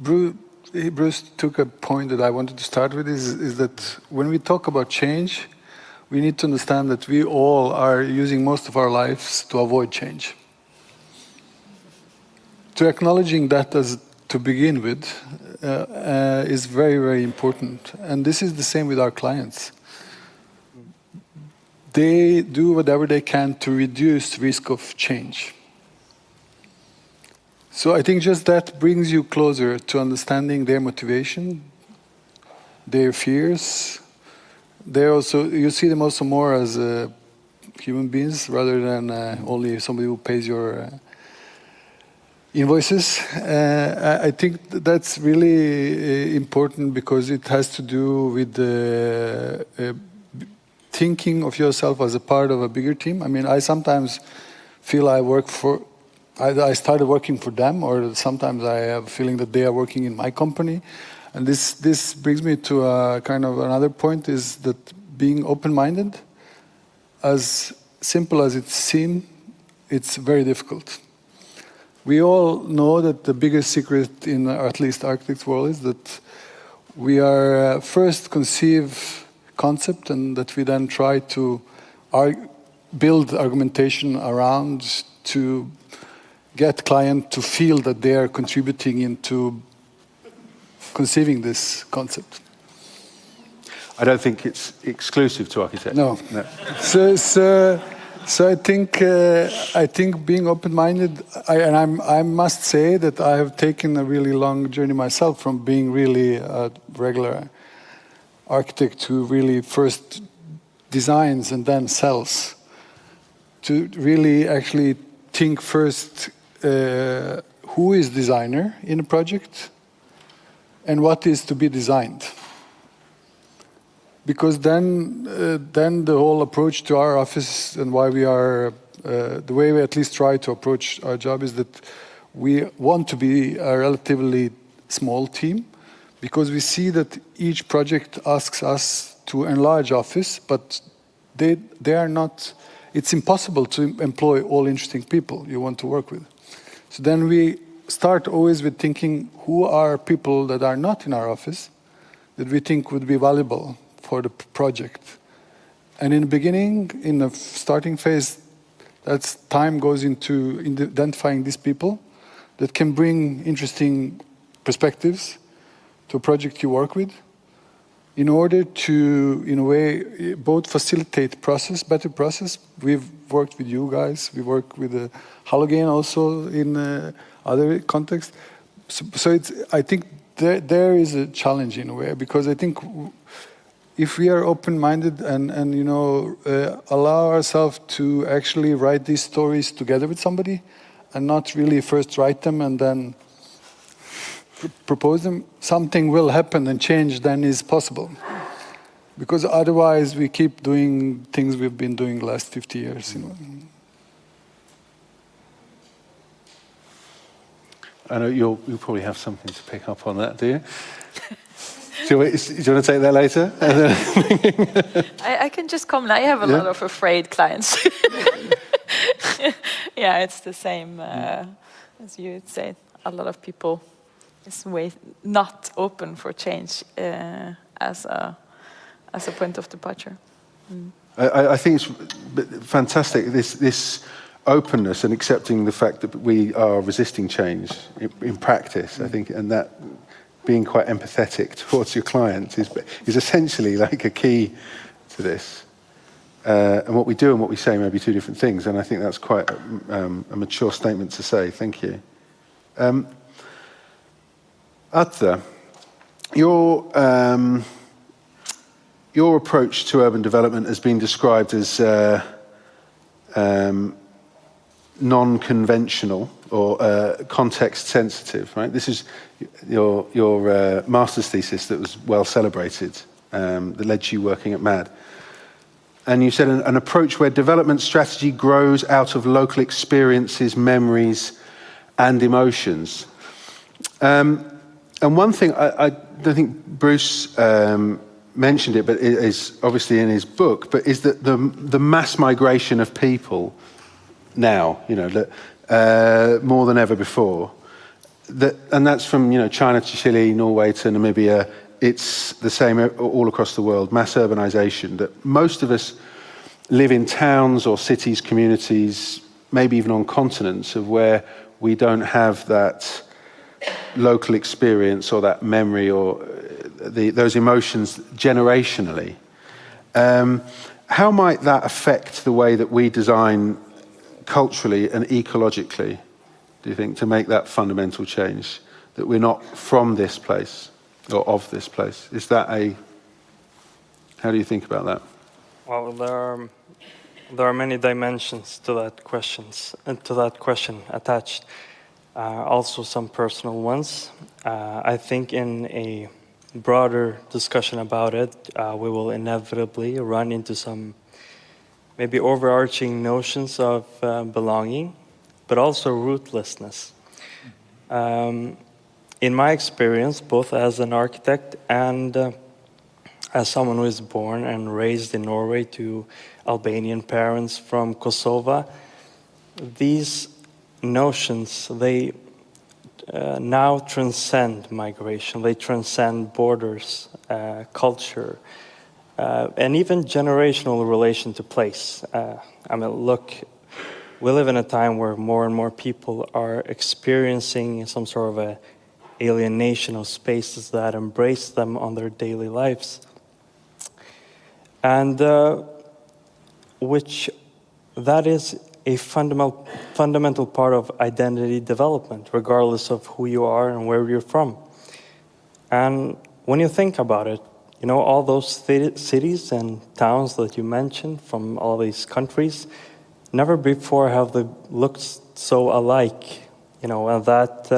Bruce took a point that I wanted to start with, is that when we talk about change, we need to understand that we all are using most of our lives to avoid change. To acknowledging that as to begin with is very, very important. And this is the same with our clients. They do whatever they can to reduce risk of change. So I think just that brings you closer to understanding their motivation, their fears. You see them also more as human beings rather than only somebody who pays your invoices. I think that's really important because it has to do with thinking of yourself as a part of a bigger team. I mean, I sometimes feel I started working for them, or sometimes I have a feeling that they are working in my company. And this brings me to a kind of another point, is that being open-minded, as simple as it seems, it's very difficult. We all know that the biggest secret in at least architects' world is that we are first conceive concept, and that we then try to build argumentation around to get client to feel that they are contributing into conceiving this concept. I don't think it's exclusive to architecture. No. So I think being open-minded, I must say that I have taken a really long journey myself from being really a regular architect who really first designs and then sells, to really actually think first who is designer in a project and what is to be designed. Because then the whole approach to our office and why we are, the way we at least try to approach our job is that we want to be a relatively small team, because we see that each project asks us to enlarge office, but they are not, it's impossible to employ all interesting people you want to work with. So then we start always with thinking who are people that are not in our office that we think would be valuable for the project. And in the beginning, in the starting phase, that's time goes into identifying these people that can bring interesting perspectives to a project you work with, in order to, in a way, both facilitate process, better process. We've worked with you guys, we work with the Halogene also in other contexts. So it's, I think there is a challenge in a way, because I think if we are open-minded and you know, allow ourselves to actually write these stories together with somebody and not really first write them and then propose them, something will happen and change then is possible. Because otherwise we keep doing things we've been doing the last 50 years. You know. I know you'll probably have something to pick up on that, do you? Do you want to take that later? I can just comment. I have a lot of afraid clients. Yeah, it's the same as you would say. A lot of people is not open for change as a point of departure. Mm. I think it's fantastic, this openness and accepting the fact that we are resisting change in practice, I think, and that being quite empathetic towards your clients is essentially like a key to this. And what we do and what we say may be two different things, and I think that's quite a mature statement to say. Thank you. Atle, your approach to urban development has been described as non-conventional or context sensitive, right? This is your master's thesis that was well celebrated, that led to you working at MAD. And you said an approach where development strategy grows out of local experiences, memories, and emotions. And one thing, I don't think Bruce mentioned it, but it is obviously in his book, but is that the mass migration of people now, you know, more than ever before, and that's from, you know, China to Chile, Norway to Namibia. It's the same all across the world, mass urbanization, that most of us live in towns or cities, communities, maybe even on continents, of where we don't have that local experience or that memory or those emotions generationally. How might that affect the way that we design culturally and ecologically, do you think, to make that fundamental change, that we're not from this place or of this place? Is that how do you think about that? Well, there are many dimensions to that question attached. Also some personal ones. I think in a broader discussion about it, we will inevitably run into some maybe overarching notions of belonging, but also rootlessness. In my experience, both as an architect and as someone who is born and raised in Norway to Albanian parents from Kosovo, these notions, they now transcend migration, they transcend borders, culture, and even generational relation to place. I mean, look, we live in a time where more and more people are experiencing some sort of a alienation of spaces that embrace them on their daily lives. And which that is a fundamental part of identity development, regardless of who you are and where you're from. And when you think about it, you know, all those cities and towns that you mentioned from all these countries, never before have they looked so alike, you know, and that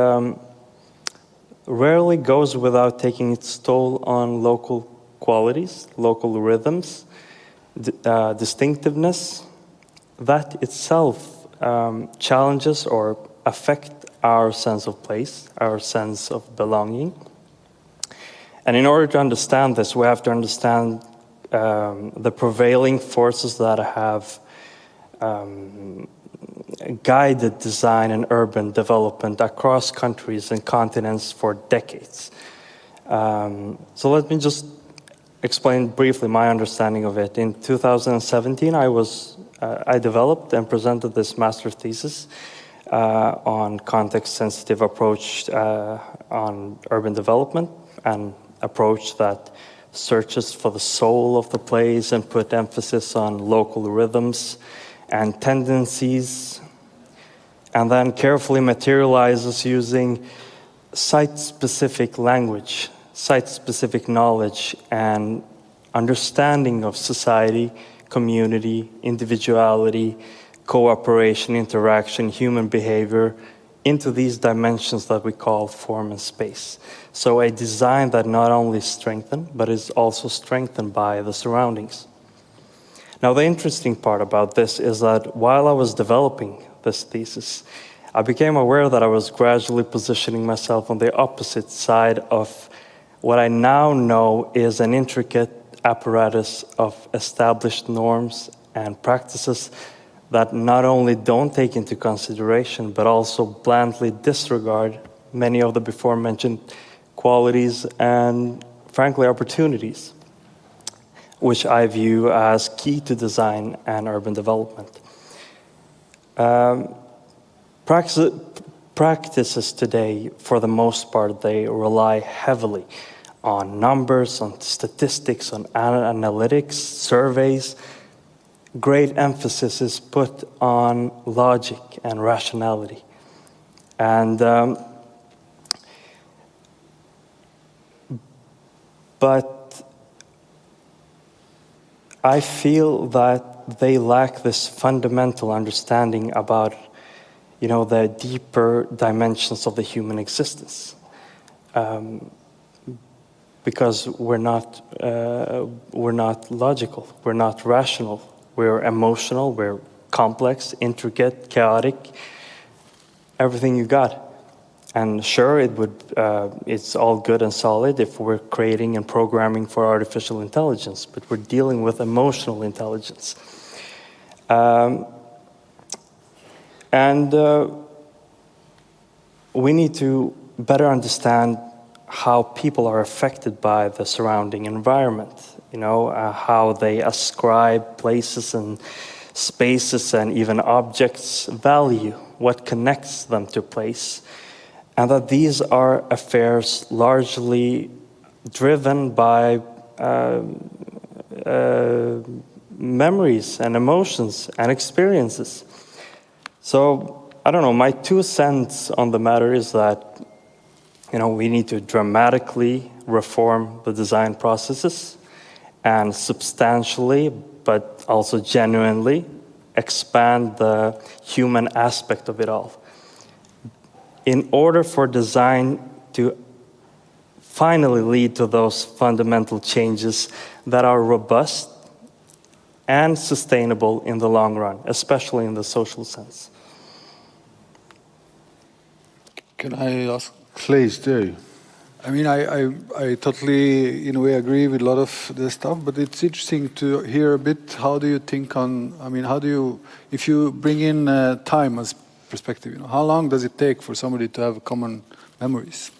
rarely goes without taking its toll on local qualities, local rhythms, distinctiveness. That itself challenges or affect our sense of place, our sense of belonging. And in order to understand this, we have to understand the prevailing forces that have guided design and urban development across countries and continents for decades. So let me just explain briefly my understanding of it. In 2017, I developed and presented this master's thesis on context-sensitive approach on urban development, an approach that searches for the soul of the place and put emphasis on local rhythms and tendencies, and then carefully materializes using site-specific language, site-specific knowledge, and understanding of society, community, individuality, cooperation, interaction, human behavior, into these dimensions that we call form and space. So a design that not only is strengthened, but is also strengthened by the surroundings. Now, the interesting part about this is that while I was developing this thesis, I became aware that I was gradually positioning myself on the opposite side of what I now know is an intricate apparatus of established norms and practices that not only don't take into consideration, but also blandly disregard many of the before mentioned qualities and, frankly, opportunities, which I view as key to design and urban development. Practices today, for the most part, they rely heavily on numbers, on statistics, on analytics, surveys. Great emphasis is put on logic and rationality. And but I feel that they lack this fundamental understanding about, you know, the deeper dimensions of the human existence. Because we're not logical, we're not rational. We're emotional, we're complex, intricate, chaotic, everything you got. And sure, it's all good and solid if we're creating and programming for artificial intelligence, but we're dealing with emotional intelligence. We need to better understand how people are affected by the surrounding environment, you know, how they ascribe places and spaces and even objects value, what connects them to place, and that these are affairs largely driven by memories and emotions and experiences. So, I don't know, my 2 cents on the matter is that, you know, we need to dramatically reform the design processes and substantially, but also genuinely, expand the human aspect of it all. In order for design to finally lead to those fundamental changes that are robust and sustainable in the long run, especially in the social sense. Can I ask? Please do. I mean, I totally, in a way, agree with a lot of the stuff, but it's interesting to hear a bit, how do you think on, I mean, how do you, if you bring in time as perspective, you know, how long does it take for somebody to have common memories?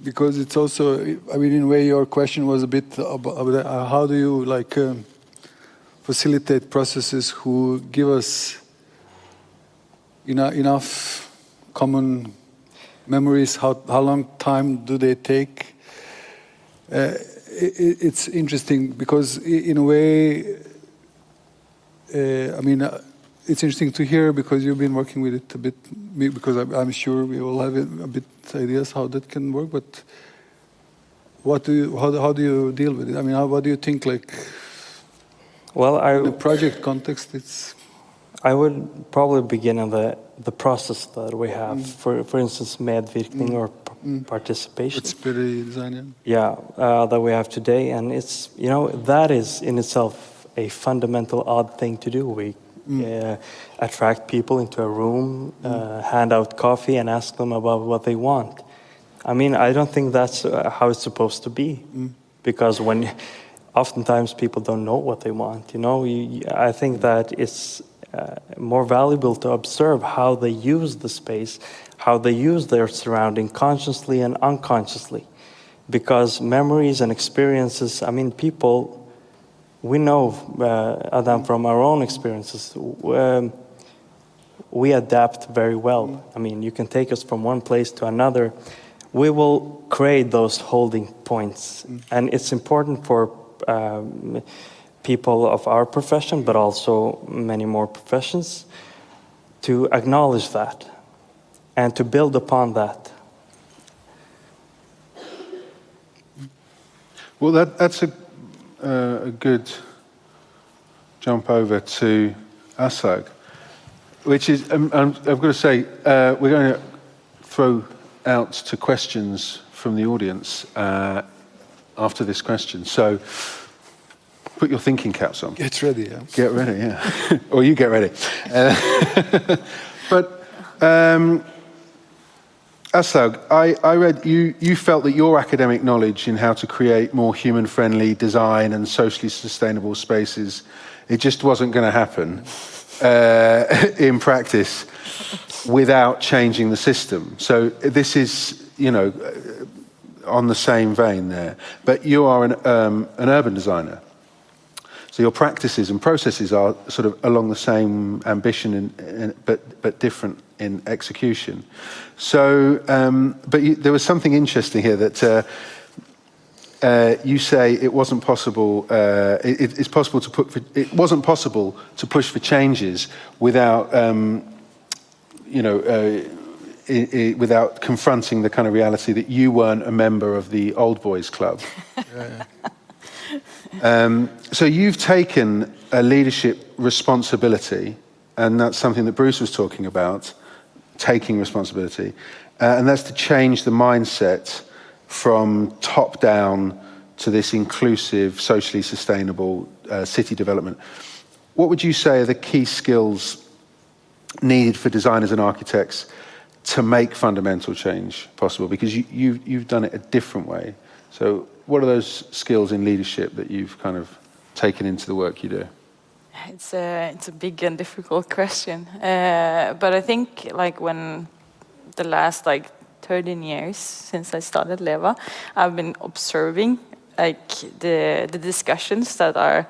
Because it's also, I mean, in a way, your question was a bit about how do you, like, facilitate processes who give us enough common memories, how long time do they take? It's interesting because in a way, it's interesting to hear because you've been working with it a bit, because I'm sure we all have a bit ideas how that can work, but how do you deal with it? I mean, what do you think, like, well, in the project context, I would probably begin in the process that we have, for instance, medvirkning or participation. It's pretty design, that we have today, and it's, that is in itself a fundamental odd thing to do. We attract people into a room, hand out coffee, and ask them about what they want. I mean, I don't think that's how it's supposed to be, because oftentimes people don't know what they want. I think that it's more valuable to observe how they use the space, how they use their surrounding consciously and unconsciously, because memories and experiences, I mean, people, we know, Adam, from our own experiences, we adapt very well. I mean, you can take us from one place to another. We will create those holding points, and it's important for people of our profession, but also many more professions, to acknowledge that and to build upon that. Well, that's a good jump over to Aslak, which is, I've got to say, we're going to throw out to questions from the audience after this question. So put your thinking caps on. Get ready, yeah. Get ready, yeah. Or you get ready. But Aslaug, I read you felt that your academic knowledge in how to create more human-friendly design and socially sustainable spaces, it just wasn't going to happen in practice without changing the system. So this is, on the same vein there. But you are an urban designer. So your practices and processes are sort of along the same ambition, but different in execution. So, there was something interesting here that you say it wasn't possible. It's possible to it wasn't possible to push for changes without, without confronting the kind of reality that you weren't a member of the Old Boys Club. So you've taken a leadership responsibility, and that's something that Bruce was talking about, taking responsibility, and that's to change the mindset from top down to this inclusive, socially sustainable city development. What would you say are the key skills needed for designers and architects to make fundamental change possible? Because you've done it a different way. So what are those skills in leadership that you've kind of taken into the work you do? It's a big and difficult question. But I think when the last 13 years since I started Leva, I've been observing the discussions that are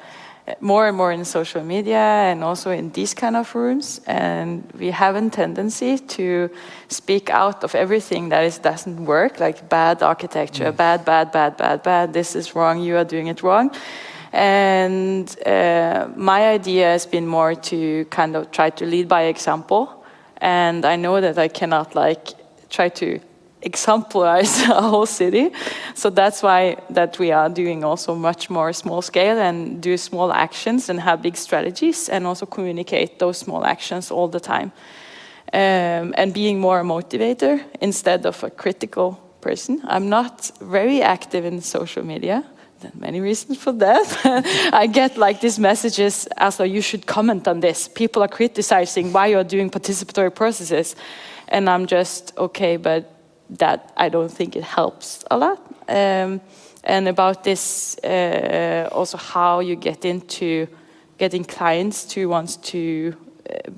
more and more in social media and also in these kind of rooms, and we have a tendency to speak out of everything that doesn't work, like bad architecture, bad, this is wrong, you are doing it wrong. And my idea has been more to kind of try to lead by example, and I know that I cannot try to exemplarize a whole city, so that's why that we are doing also much more small scale and do small actions and have big strategies and also communicate those small actions all the time, and being more a motivator instead of a critical person. I'm not very active in social media. There are many reasons for that. I get these messages as though you should comment on this. People are criticizing why you're doing participatory processes, and I'm just okay, but that I don't think it helps a lot. And about this, also how you get into getting clients to want to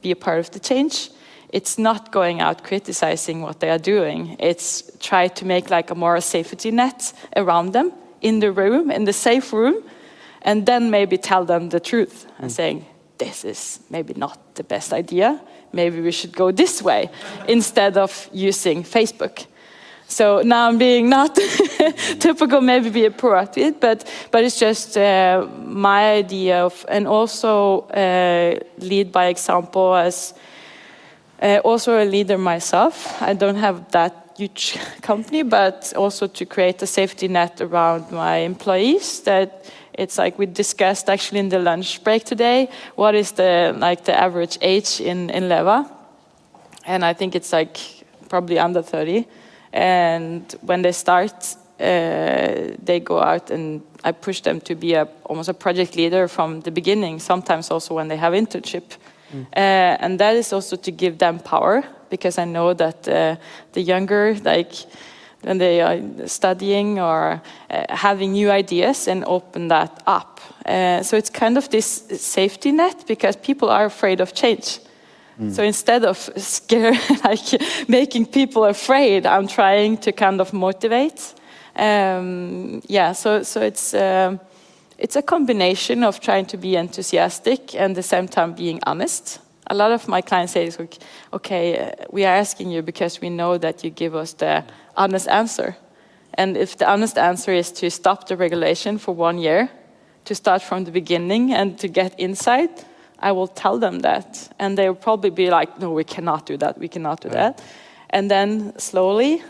be a part of the change. It's not going out criticizing what they are doing. It's try to make a more safety net around them in the room, in the safe room, and then maybe tell them the truth and saying, this is maybe not the best idea. Maybe we should go this way instead of using Facebook. So now I'm being not typical, maybe be a proactive, but it's just my idea of, and also lead by example as also a leader myself. I don't have that huge company, but also to create a safety net around my employees. That it's like we discussed actually in the lunch break today. What is the average age in Leva? And I think it's like probably under 30. And when they start, they go out and I push them to be almost a project leader from the beginning. Sometimes also when they have internship. And that is also to give them power, because I know that the younger, like when they are studying or having new ideas, and open that up. So it's kind of this safety net, because people are afraid of change. So instead of making people afraid, I'm trying to kind of motivate. So it's a combination of trying to be enthusiastic and at the same time being honest. A lot of my clients say, okay, we are asking you because we know that you give us the honest answer. And if the honest answer is to stop the regulation for 1 year, to start from the beginning and to get insight, I will tell them that. And they will probably be like, no, we cannot do that, we cannot do that. And then slowly,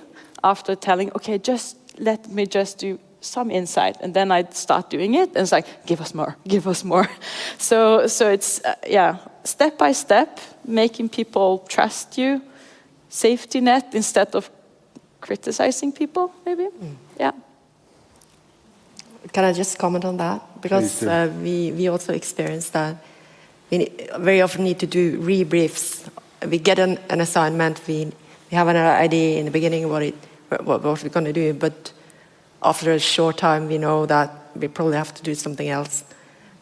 after telling, okay, just let me just do some insight, and then I start doing it, and it's like, give us more, give us more. So it's, step by step, making people trust you, safety net instead of criticizing people, maybe. Yeah. Can I just comment on that? Because we also experience that we very often need to do rebriefs. We get an assignment, we have an idea in the beginning what we're going to do, but after a short time we know that we probably have to do something else.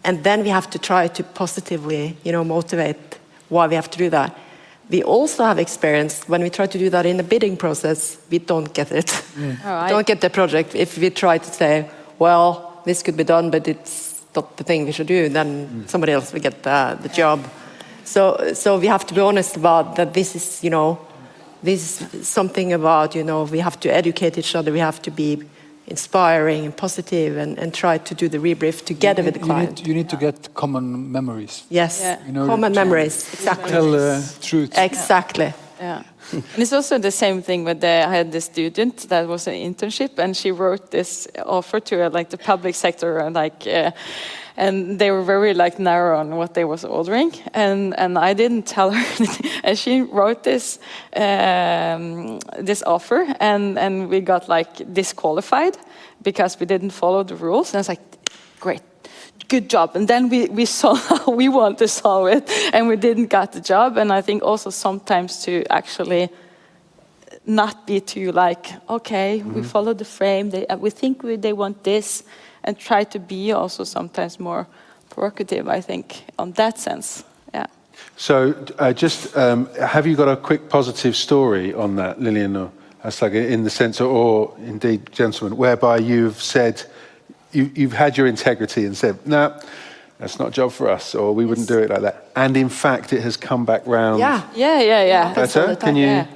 And then we have to try to positively, motivate why we have to do that. We also have experienced when we try to do that in the bidding process, we don't get it. Don't get the project. If we try to say, well, this could be done, but it's not the thing we should do, then somebody else will get the job. So we have to be honest about that. This is, this is something about, we have to educate each other. We have to be inspiring and positive and try to do the rebrief together with the client. You need to get common memories. Yes, common memories, exactly. Tell truth. Exactly. Yeah. And it's also the same thing with I had this student that was an internship, and she wrote this offer to the public sector, and and they were very narrow on what they was ordering, and I didn't tell her anything, and she wrote this this offer, and we got disqualified because we didn't follow the rules. And I was like, great, good job. And then we saw how we want to solve it, and we didn't get the job. And I think also sometimes to actually not be too okay, we follow the frame, we think they want this, and try to be also sometimes more provocative, I think, on that sense. Yeah. So have you got a quick positive story on that, Lillian, or in the sense, or indeed, gentlemen, whereby you've said, you've had your integrity and said, no, that's not a job for us, or we wouldn't do it like that. And in fact, it has come back round. Yeah. Better? Can you?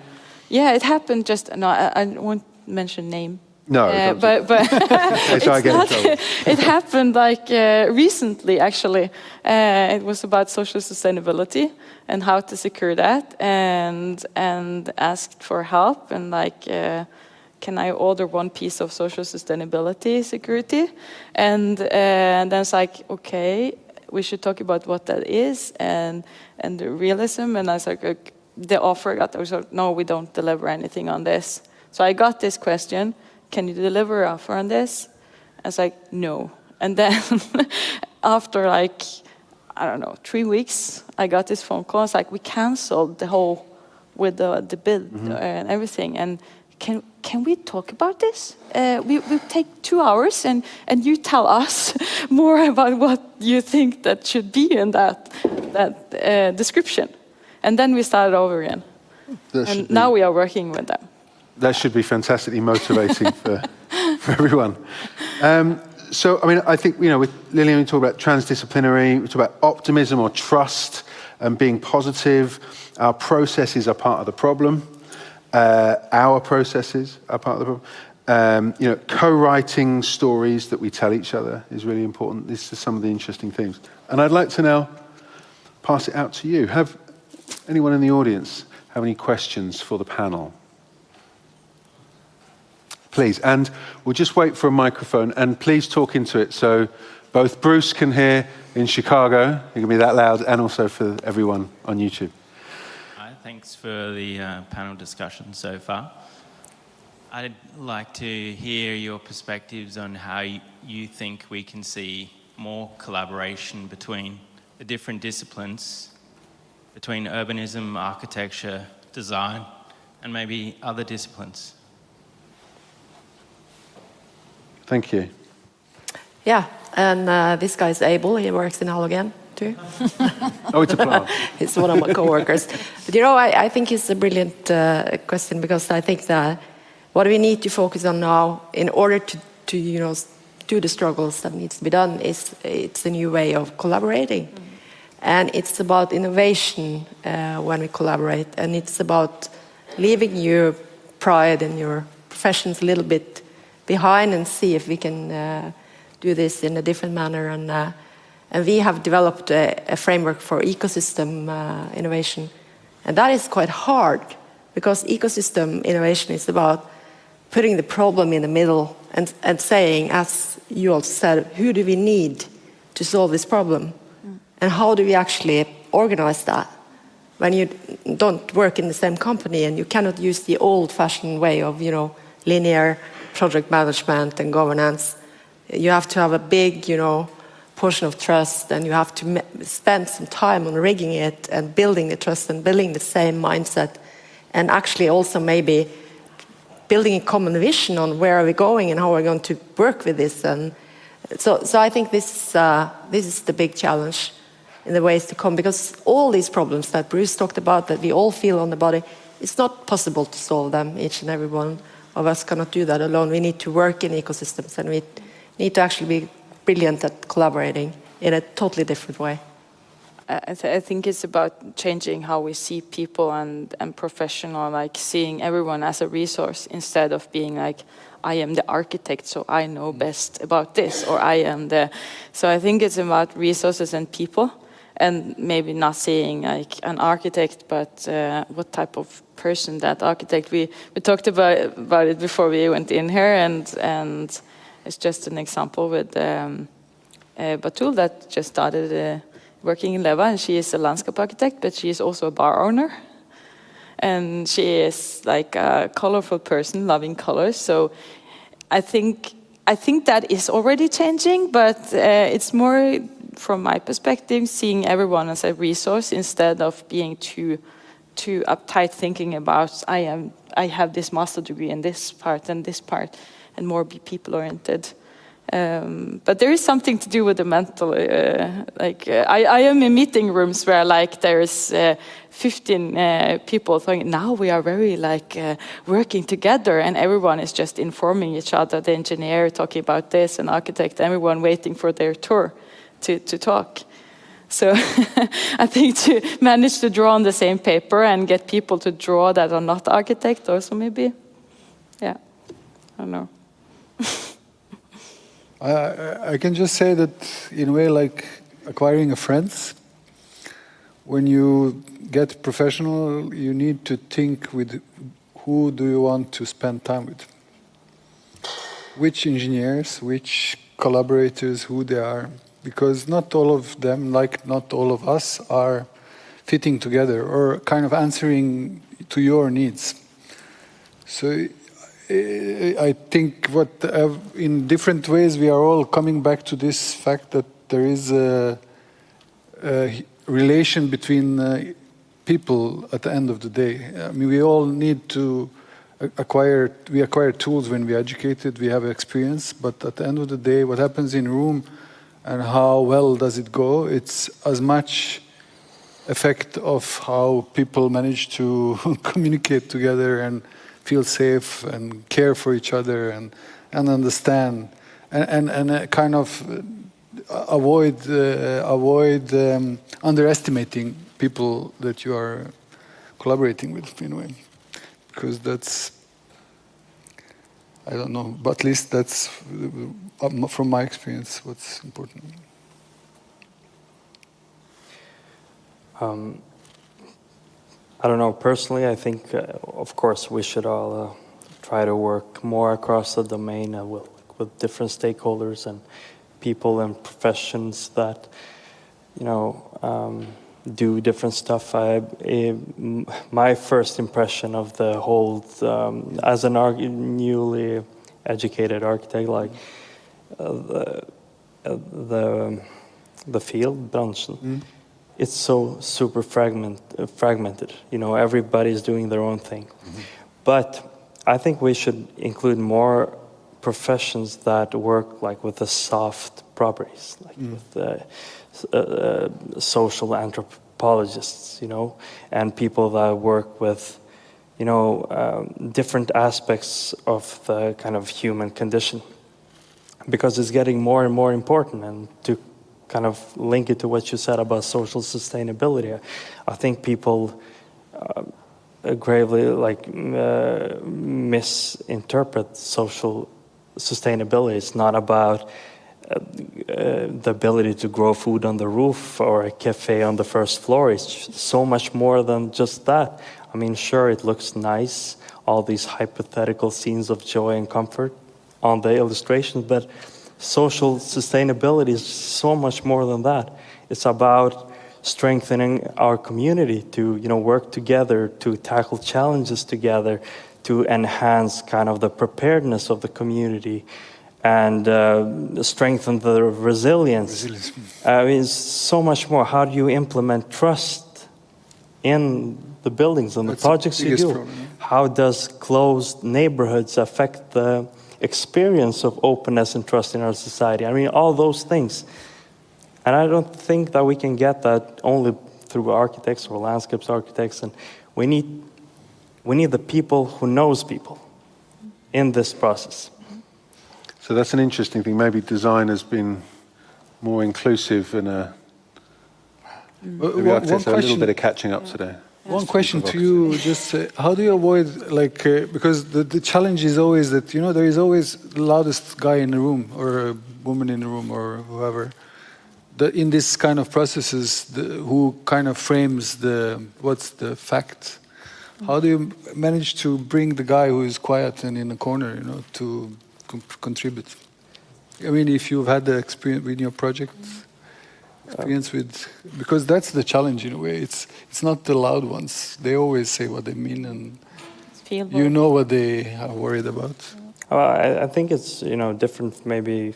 Yeah, it happened I won't mention name. No, but it happened recently, actually. It was about social sustainability and how to secure that, and asked for help, and can I order one piece of social sustainability security? And then it's okay, we should talk about what that is and the realism. And I was the offer I was no, we don't deliver anything on this. So I got this question, can you deliver an offer on this? I was no. And then after I don't know, 3 weeks, I got this phone call. It's we canceled the whole with the bid and everything. And can we talk about this? We take 2 hours, and you tell us more about what you think that should be in that description. And then we started over again. And now we are working with them. That should be fantastically motivating for everyone. So, I mean, I think, with Lillian, we talk about transdisciplinary, we talk about optimism or trust and being positive. Our processes are part of the problem. Our processes are part of the problem. Co-writing stories that we tell each other is really important. These are some of the interesting things. And I'd like to now pass it out to you. Have anyone in the audience have any questions for the panel? Please, and we'll just wait for a microphone, and please talk into it so both Bruce can hear in Chicago, it can be that loud, and also for everyone on YouTube. Hi, thanks for the panel discussion so far. I'd like to hear your perspectives on how you think we can see more collaboration between the different disciplines, between urbanism, architecture, design, and maybe other disciplines. Thank you. Yeah, and this guy is Abel. He works in Halogen too. Oh, it's a plant. He's one of my co-workers. But I think it's a brilliant question, because I think that what we need to focus on now in order to do the struggles that needs to be done it's a new way of collaborating. And it's about innovation when we collaborate, and it's about leaving your pride and your professions a little bit behind and see if we can do this in a different manner. And we have developed a framework for ecosystem innovation. And that is quite hard, because ecosystem innovation is about putting the problem in the middle and saying, as you also said, who do we need to solve this problem? And how do we actually organize that? When you don't work in the same company and you cannot use the old-fashioned way of, linear project management and governance, you have to have a big, portion of trust, and you have to spend some time on rigging it and building the trust and building the same mindset, and actually also maybe building a common vision on where are we going and how we're going to work with this. And so I think this is the big challenge in the ways to come, because all these problems that Bruce talked about, that we all feel on the body, it's not possible to solve them. Each and every one of us cannot do that alone. We need to work in ecosystems, and we need to actually be brilliant at collaborating in a totally different way. I think it's about changing how we see people and professional, like seeing everyone as a resource instead of being like, I am the architect, so I know best about this, or I am the... So I think it's about resources and people, and maybe not seeing like an architect, but what type of person that architect. We talked about it before we went in here, and it's just an example with Batul that just started working in Leva, and she is a landscape architect, but she is also a bar owner. And she is like a colorful person, loving colors. So I think that is already changing, but it's more, from my perspective, seeing everyone as a resource instead of being too uptight, thinking about I have this master degree in this part and this part, and more be people-oriented. But there is something to do with the mental. I am in meeting rooms where there's 15 people thinking, now we are very working together, and everyone is just informing each other. The engineer talking about this, and architect, everyone waiting for their tour to talk. So I think to manage to draw on the same paper and get people to draw that are not architect also maybe, yeah, I don't know. I can just say that in a way, like acquiring a friends, when you get professional, you need to think with who do you want to spend time with. Which engineers, which collaborators, who they are. Because not all of them, like not all of us, are fitting together or kind of answering to your needs. So I think in different ways we are all coming back to this fact that there is a relation between people at the end of the day. I mean, we all need to acquire tools when we are educated, we have experience, but at the end of the day, what happens in room and how well does it go, it's as much effect of how people manage to communicate together and feel safe and care for each other and understand. and kind of avoid underestimating people that you are collaborating with in a way, because that's, I don't know, but at least that's from my experience what's important. I don't know, personally, I think, of course, we should all try to work more across the domain with different stakeholders and people and professions that, you know, do different stuff. My first impression of the whole, as a newly educated architect, like the field, bransjen, it's so super fragmented. You know, everybody's doing their own thing. But I think we should include more professions that work like with the soft properties, like with the social anthropologists, you know, and people that work with, you know, different aspects of the kind of human condition, because it's getting more and more important. And to kind of link it to what you said about social sustainability, I think people gravely like misinterpret social sustainability. It's not about the ability to grow food on the roof or a cafe on the first floor. It's so much more than just that. I mean, sure, it looks nice, all these hypothetical scenes of joy and comfort on the illustrations, but social sustainability is so much more than that. It's about strengthening our community to, you know, work together, to tackle challenges together, to enhance kind of the preparedness of the community and strengthen the resilience. I mean, it's so much more. How do you implement trust in the buildings and the projects you do? Problem. How does closed neighborhoods affect the experience of openness and trust in our society? I mean, all those things. And I don't think that we can get that only through architects or landscapes architects. And we need the people who knows people in this process. So that's an interesting thing. Maybe design has been more inclusive and maybe architects have a little bit of catching up today. One question to you, just how do you avoid, like, because the challenge is always that, you know, there is always the loudest guy in the room or a woman in the room or whoever. In this kind of processes, who kind of frames what's the fact? How do you manage to bring the guy who is quiet and in the corner, you know, to contribute? I mean, if you've had the experience with your project, because that's the challenge in a way. It's not the loud ones. They always say what they mean, and you know what they are worried about. I think it's, you know, different maybe,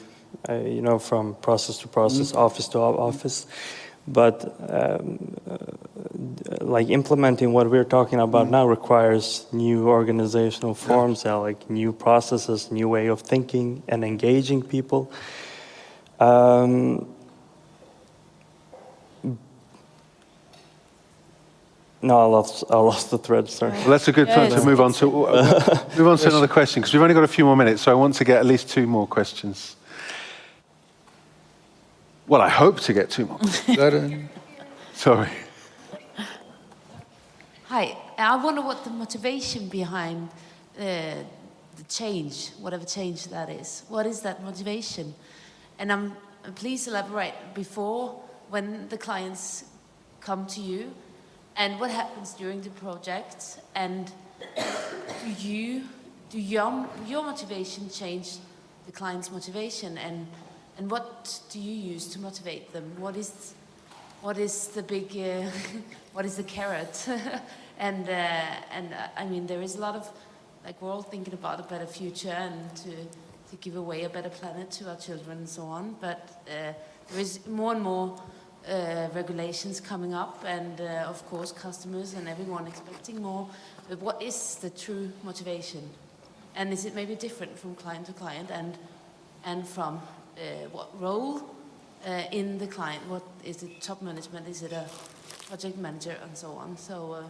you know, from process to process, office to office. But like implementing what we're talking about now requires new organizational forms, like new processes, new way of thinking and engaging people. No, I lost the thread. Sorry. Well, that's a good time to move on to another question, because we've only got a few more minutes, so I want to get at least 2 more questions. Well, I hope to get 2 more. Sorry. Hi, I wonder what the motivation behind the change, whatever change that is. What is that motivation? And please elaborate before, when the clients come to you, and what happens during the project, and do your motivation change the client's motivation, and what do you use to motivate them? What is the big what is the carrot? and I mean, there is a lot of, like, we're all thinking about a better future and to give away a better planet to our children and so on, but there is more and more regulations coming up, and of course customers and everyone expecting more. But what is the true motivation? And is it maybe different from client to client, and from what role in the client? What is it, top management? Is it a project manager and so on? So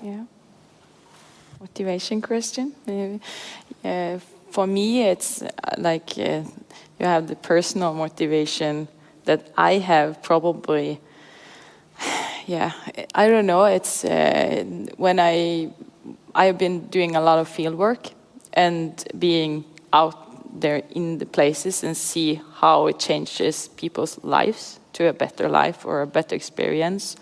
yeah. Motivation question. For me, it's like you have the personal motivation that I have probably. Yeah, I don't know. It's when I've been doing a lot of field work and being out there in the places and see how it changes people's lives to a better life or a better experience.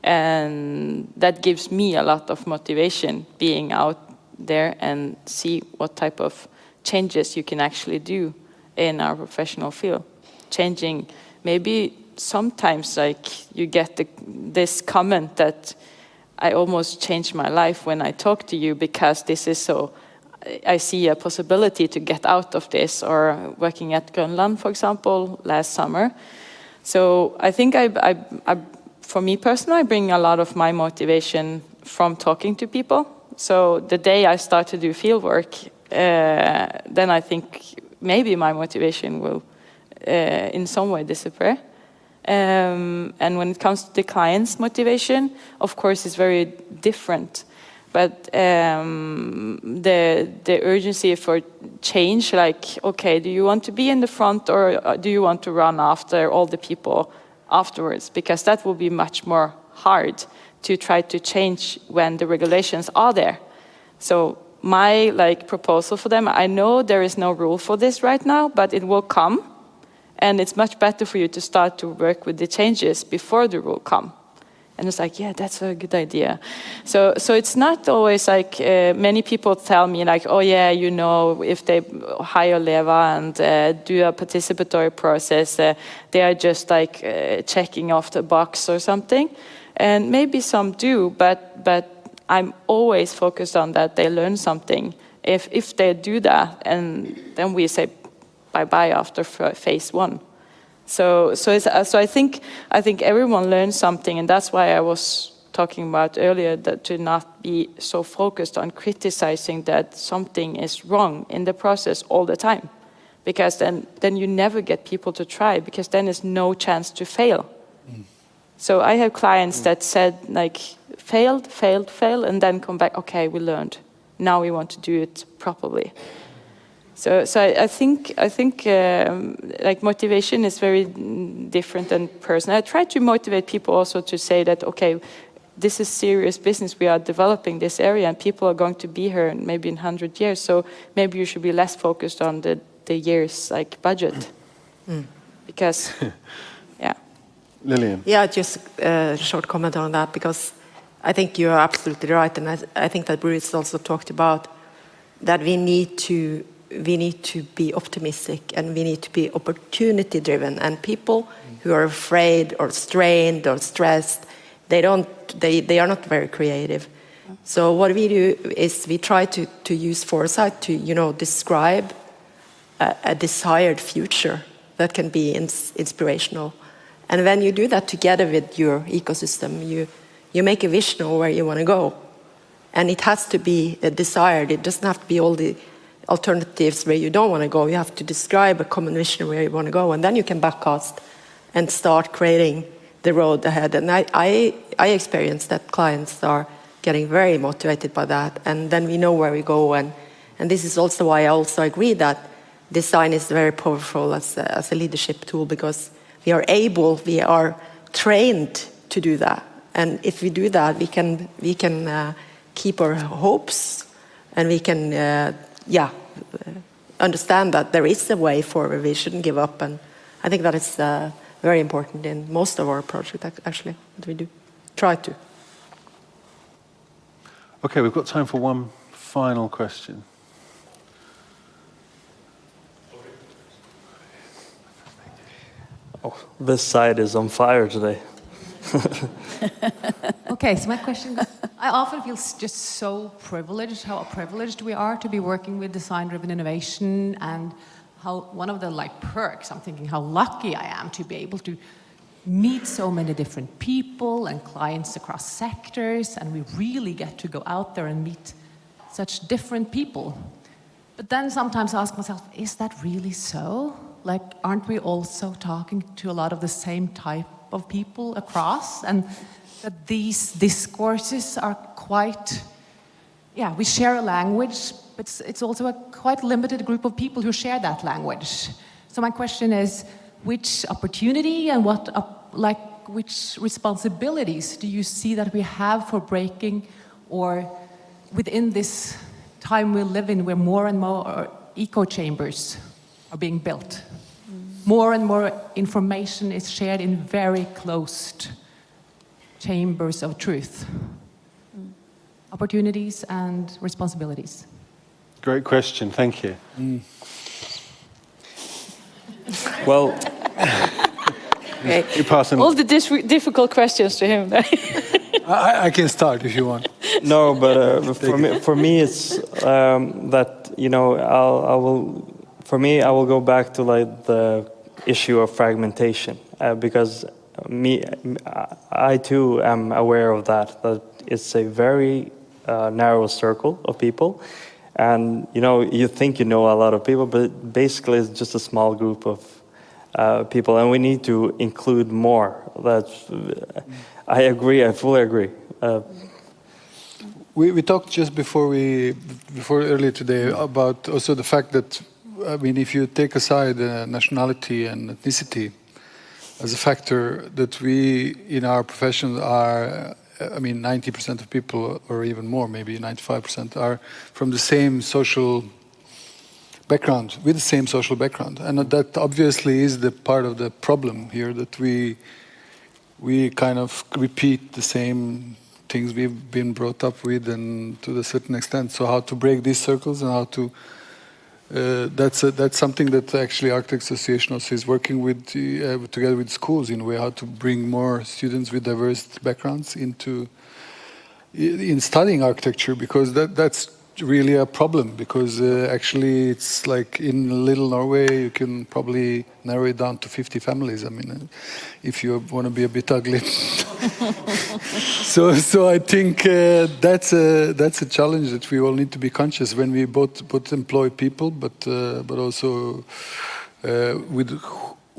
And that gives me a lot of motivation, being out there and see what type of changes you can actually do in our professional field. Changing, maybe sometimes like you get this comment that I almost changed my life when I talk to you because this is so, I see a possibility to get out of this, or working at Grönland, for example, last summer. So I think for me personally, I bring a lot of my motivation from talking to people. So the day I start to do field work, then I think maybe my motivation will in some way disappear. And when it comes to the client's motivation, of course, it's very different. But the urgency for change, like, okay, do you want to be in the front or do you want to run after all the people afterwards? Because that will be much more hard to try to change when the regulations are there. So my proposal for them, I know there is no rule for this right now, but it will come. And it's much better for you to start to work with the changes before the rule come. And it's like, yeah, that's a good idea. So it's not always like many people tell me like, oh yeah, you know, if they hire Leva and do a participatory process, they are just like checking off the box or something. And maybe some do, but I'm always focused on that they learn something. If they do that, and then we say bye-bye after phase one. So I think everyone learns something, and that's why I was talking about earlier that to not be so focused on criticizing that something is wrong in the process all the time, because then you never get people to try, because then there's no chance to fail. So I have clients that said like failed, and then come back. Okay, we learned. Now we want to do it properly. So I think like motivation is very different than personal. I try to motivate people also to say that, okay, this is serious business. We are developing this area, and people are going to be here maybe in 100 years. So maybe you should be less focused on the year's like budget, because yeah. Lillian. Yeah, just a short comment on that, because I think you are absolutely right, and I think that Bruce also talked about that we need to be optimistic, and we need to be opportunity driven, and people who are afraid or strained or stressed, they are not very creative. So what we do is we try to use foresight to, you know, describe a desired future that can be inspirational. And when you do that together with your ecosystem, you make a vision of where you want to go, and it has to be desired. It doesn't have to be all the alternatives where you don't want to go. You have to describe a common vision where you want to go, and then you can backcast and start creating the road ahead. And I experience that clients are getting very motivated by that, and then we know where we go. And this is also why I also agree that design is very powerful as a leadership tool, because we are trained to do that. And if we do that, we can keep our hopes, and we can understand that there is a way forward. We shouldn't give up, and I think that is very important in most of our projects, actually, that we do try to. Okay, we've got time for one final question. Oh, this side is on fire today. Okay, so my question, I often feel just so privileged, how privileged we are to be working with design-driven innovation, and how one of the perks, I'm thinking how lucky I am to be able to meet so many different people and clients across sectors, and we really get to go out there and meet such different people. But then sometimes I ask myself, is that really so? Like, aren't we also talking to a lot of the same type of people across, and that these discourses are quite yeah, we share a language, but it's also a quite limited group of people who share that language. So my question is, which opportunity and which responsibilities do you see that we have for breaking, or within this time we live in, where more and more echo chambers are being built? More and more information is shared in very closed chambers of truth. Opportunities and responsibilities. Great question, thank you. Well, You're passing. All the difficult questions to him. I can start if you want. no, but for me, it's that, you know, I will go back to like the issue of fragmentation, because I too am aware of that it's a very narrow circle of people, and you know, you think you know a lot of people, but basically it's just a small group of people, and we need to include more. I agree, I fully agree. We talked just before earlier today about also the fact that, I mean, if you take aside nationality and ethnicity as a factor, that we in our profession are, I mean, 90% of people, or even more, maybe 95%, are from the same social background, with the same social background. And that obviously is the part of the problem here, that we kind of repeat the same things we've been brought up with, and to a certain extent. So how to break these circles and how to that's something that actually Architects Association also is working with together with schools, in a way, how to bring more students with diverse backgrounds in studying architecture, because that's really a problem, because actually it's like in little Norway you can probably narrow it down to 50 families. I mean, if you want to be a bit ugly. So I think that's a challenge that we all need to be conscious when we both employ people, but also with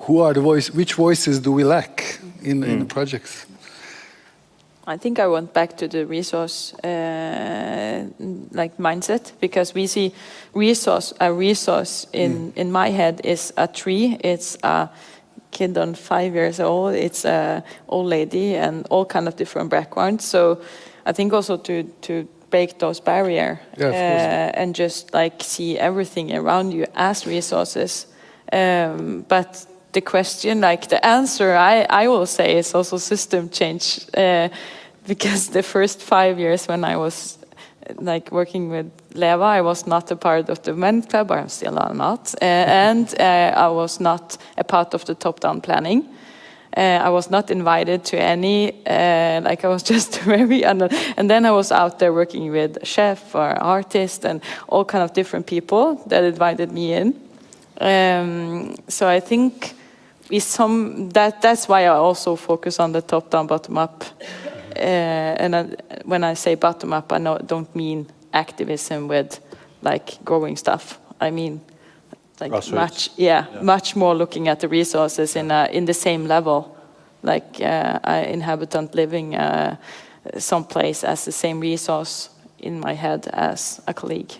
who are which voices do we lack in the projects. I think I went back to the resource mindset, because we see a resource in my head is a tree, it's a kid on 5 years old, it's a old lady, and all kind of different backgrounds. So I think also to break those barriers, and just like see everything around you as resources. But the question, like the answer, I will say, is also system change, because the first 5 years when I was like working with Leva, I was not a part of the men's club, I'm still not, and I was not a part of the top-down planning. I was not invited to any, like I was just very, and then I was out there working with a chef or artist and all kind of different people that invited me in. So I think that's why I also focus on the top-down, bottom-up. And when I say bottom-up, I don't mean activism with like growing stuff. I mean like much more looking at the resources in the same level, like an inhabitant living someplace as the same resource in my head as a colleague.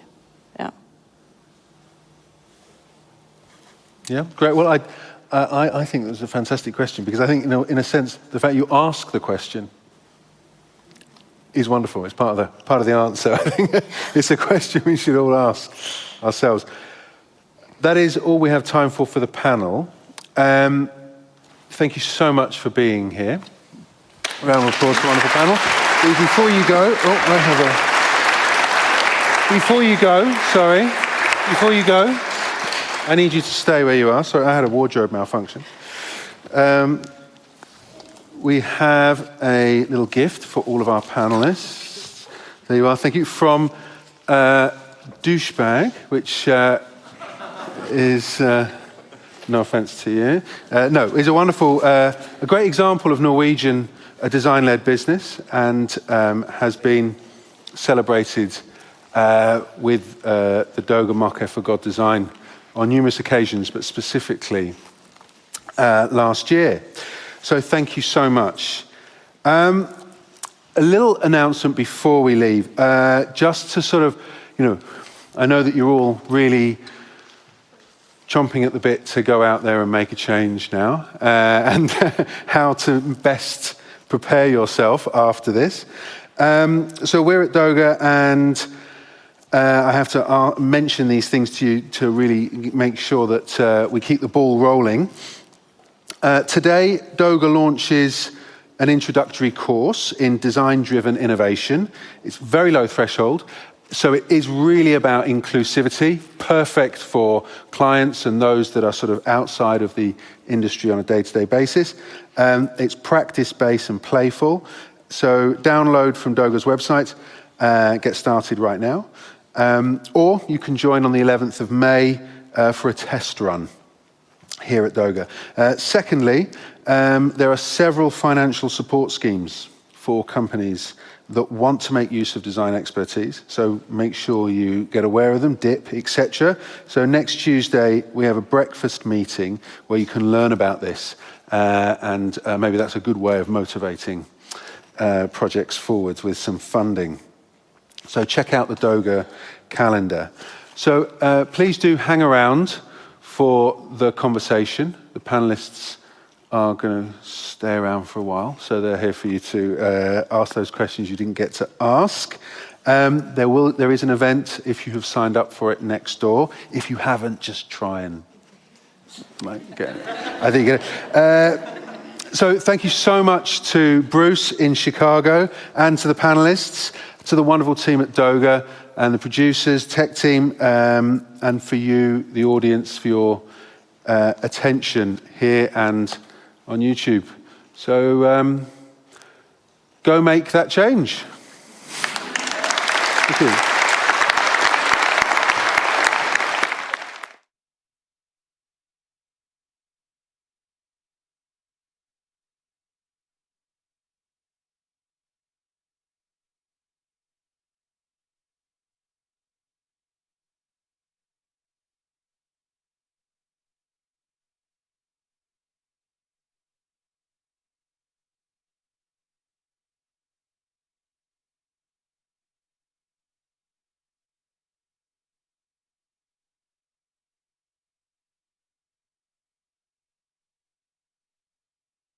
Yeah, great. Well, I think that was a fantastic question, because I think, you know, in a sense, the fact you ask the question is wonderful. It's part of the answer. I think it's a question we should all ask ourselves. That is all we have time for the panel. Thank you so much for being here. A round of applause for a wonderful panel. Before you go, I need you to stay where you are. Sorry, I had a wardrobe malfunction. We have a little gift for all of our panelists. There you are. Thank you. From Douchebag, which is, no offense to you, is a wonderful, a great example of Norwegian design-led business, and has been celebrated with the DOGA-dagene for God Design on numerous occasions, but specifically last year. So thank you so much. a little announcement before we leave, just to sort of, I know that you're all really chomping at the bit to go out there and make a change now, and how to best prepare yourself after this. So we're at DOGA, and I have to mention these things to you to really make sure that we keep the ball rolling. Today, DOGA launches an introductory course in design-driven innovation. It's very low threshold, so it is really about inclusivity, perfect for clients and those that are sort of outside of the industry on a day-to-day basis. It's practice-based and playful, so download from DOGA's website, get started right now. Or you can join on the 11th of May for a test run here at DOGA. Secondly, there are several financial support schemes for companies that want to make use of design expertise, so make sure you get aware of them, DIP, etc. So next Tuesday, we have a breakfast meeting where you can learn about this, and maybe that's a good way of motivating projects forwards with some funding. So check out the DOGA calendar. So please do hang around for the conversation. The panelists are going to stay around for a while, so they're here for you to ask those questions you didn't get to ask. There is an event, if you have signed up for it, next door. If you haven't, just try and get it. I think you get it. So thank you so much to Bruce in Chicago, and to the panelists, to the wonderful team at DOGA, and the producers, tech team, and for you, the audience, for your attention here and on YouTube. So go make that change. Thank you.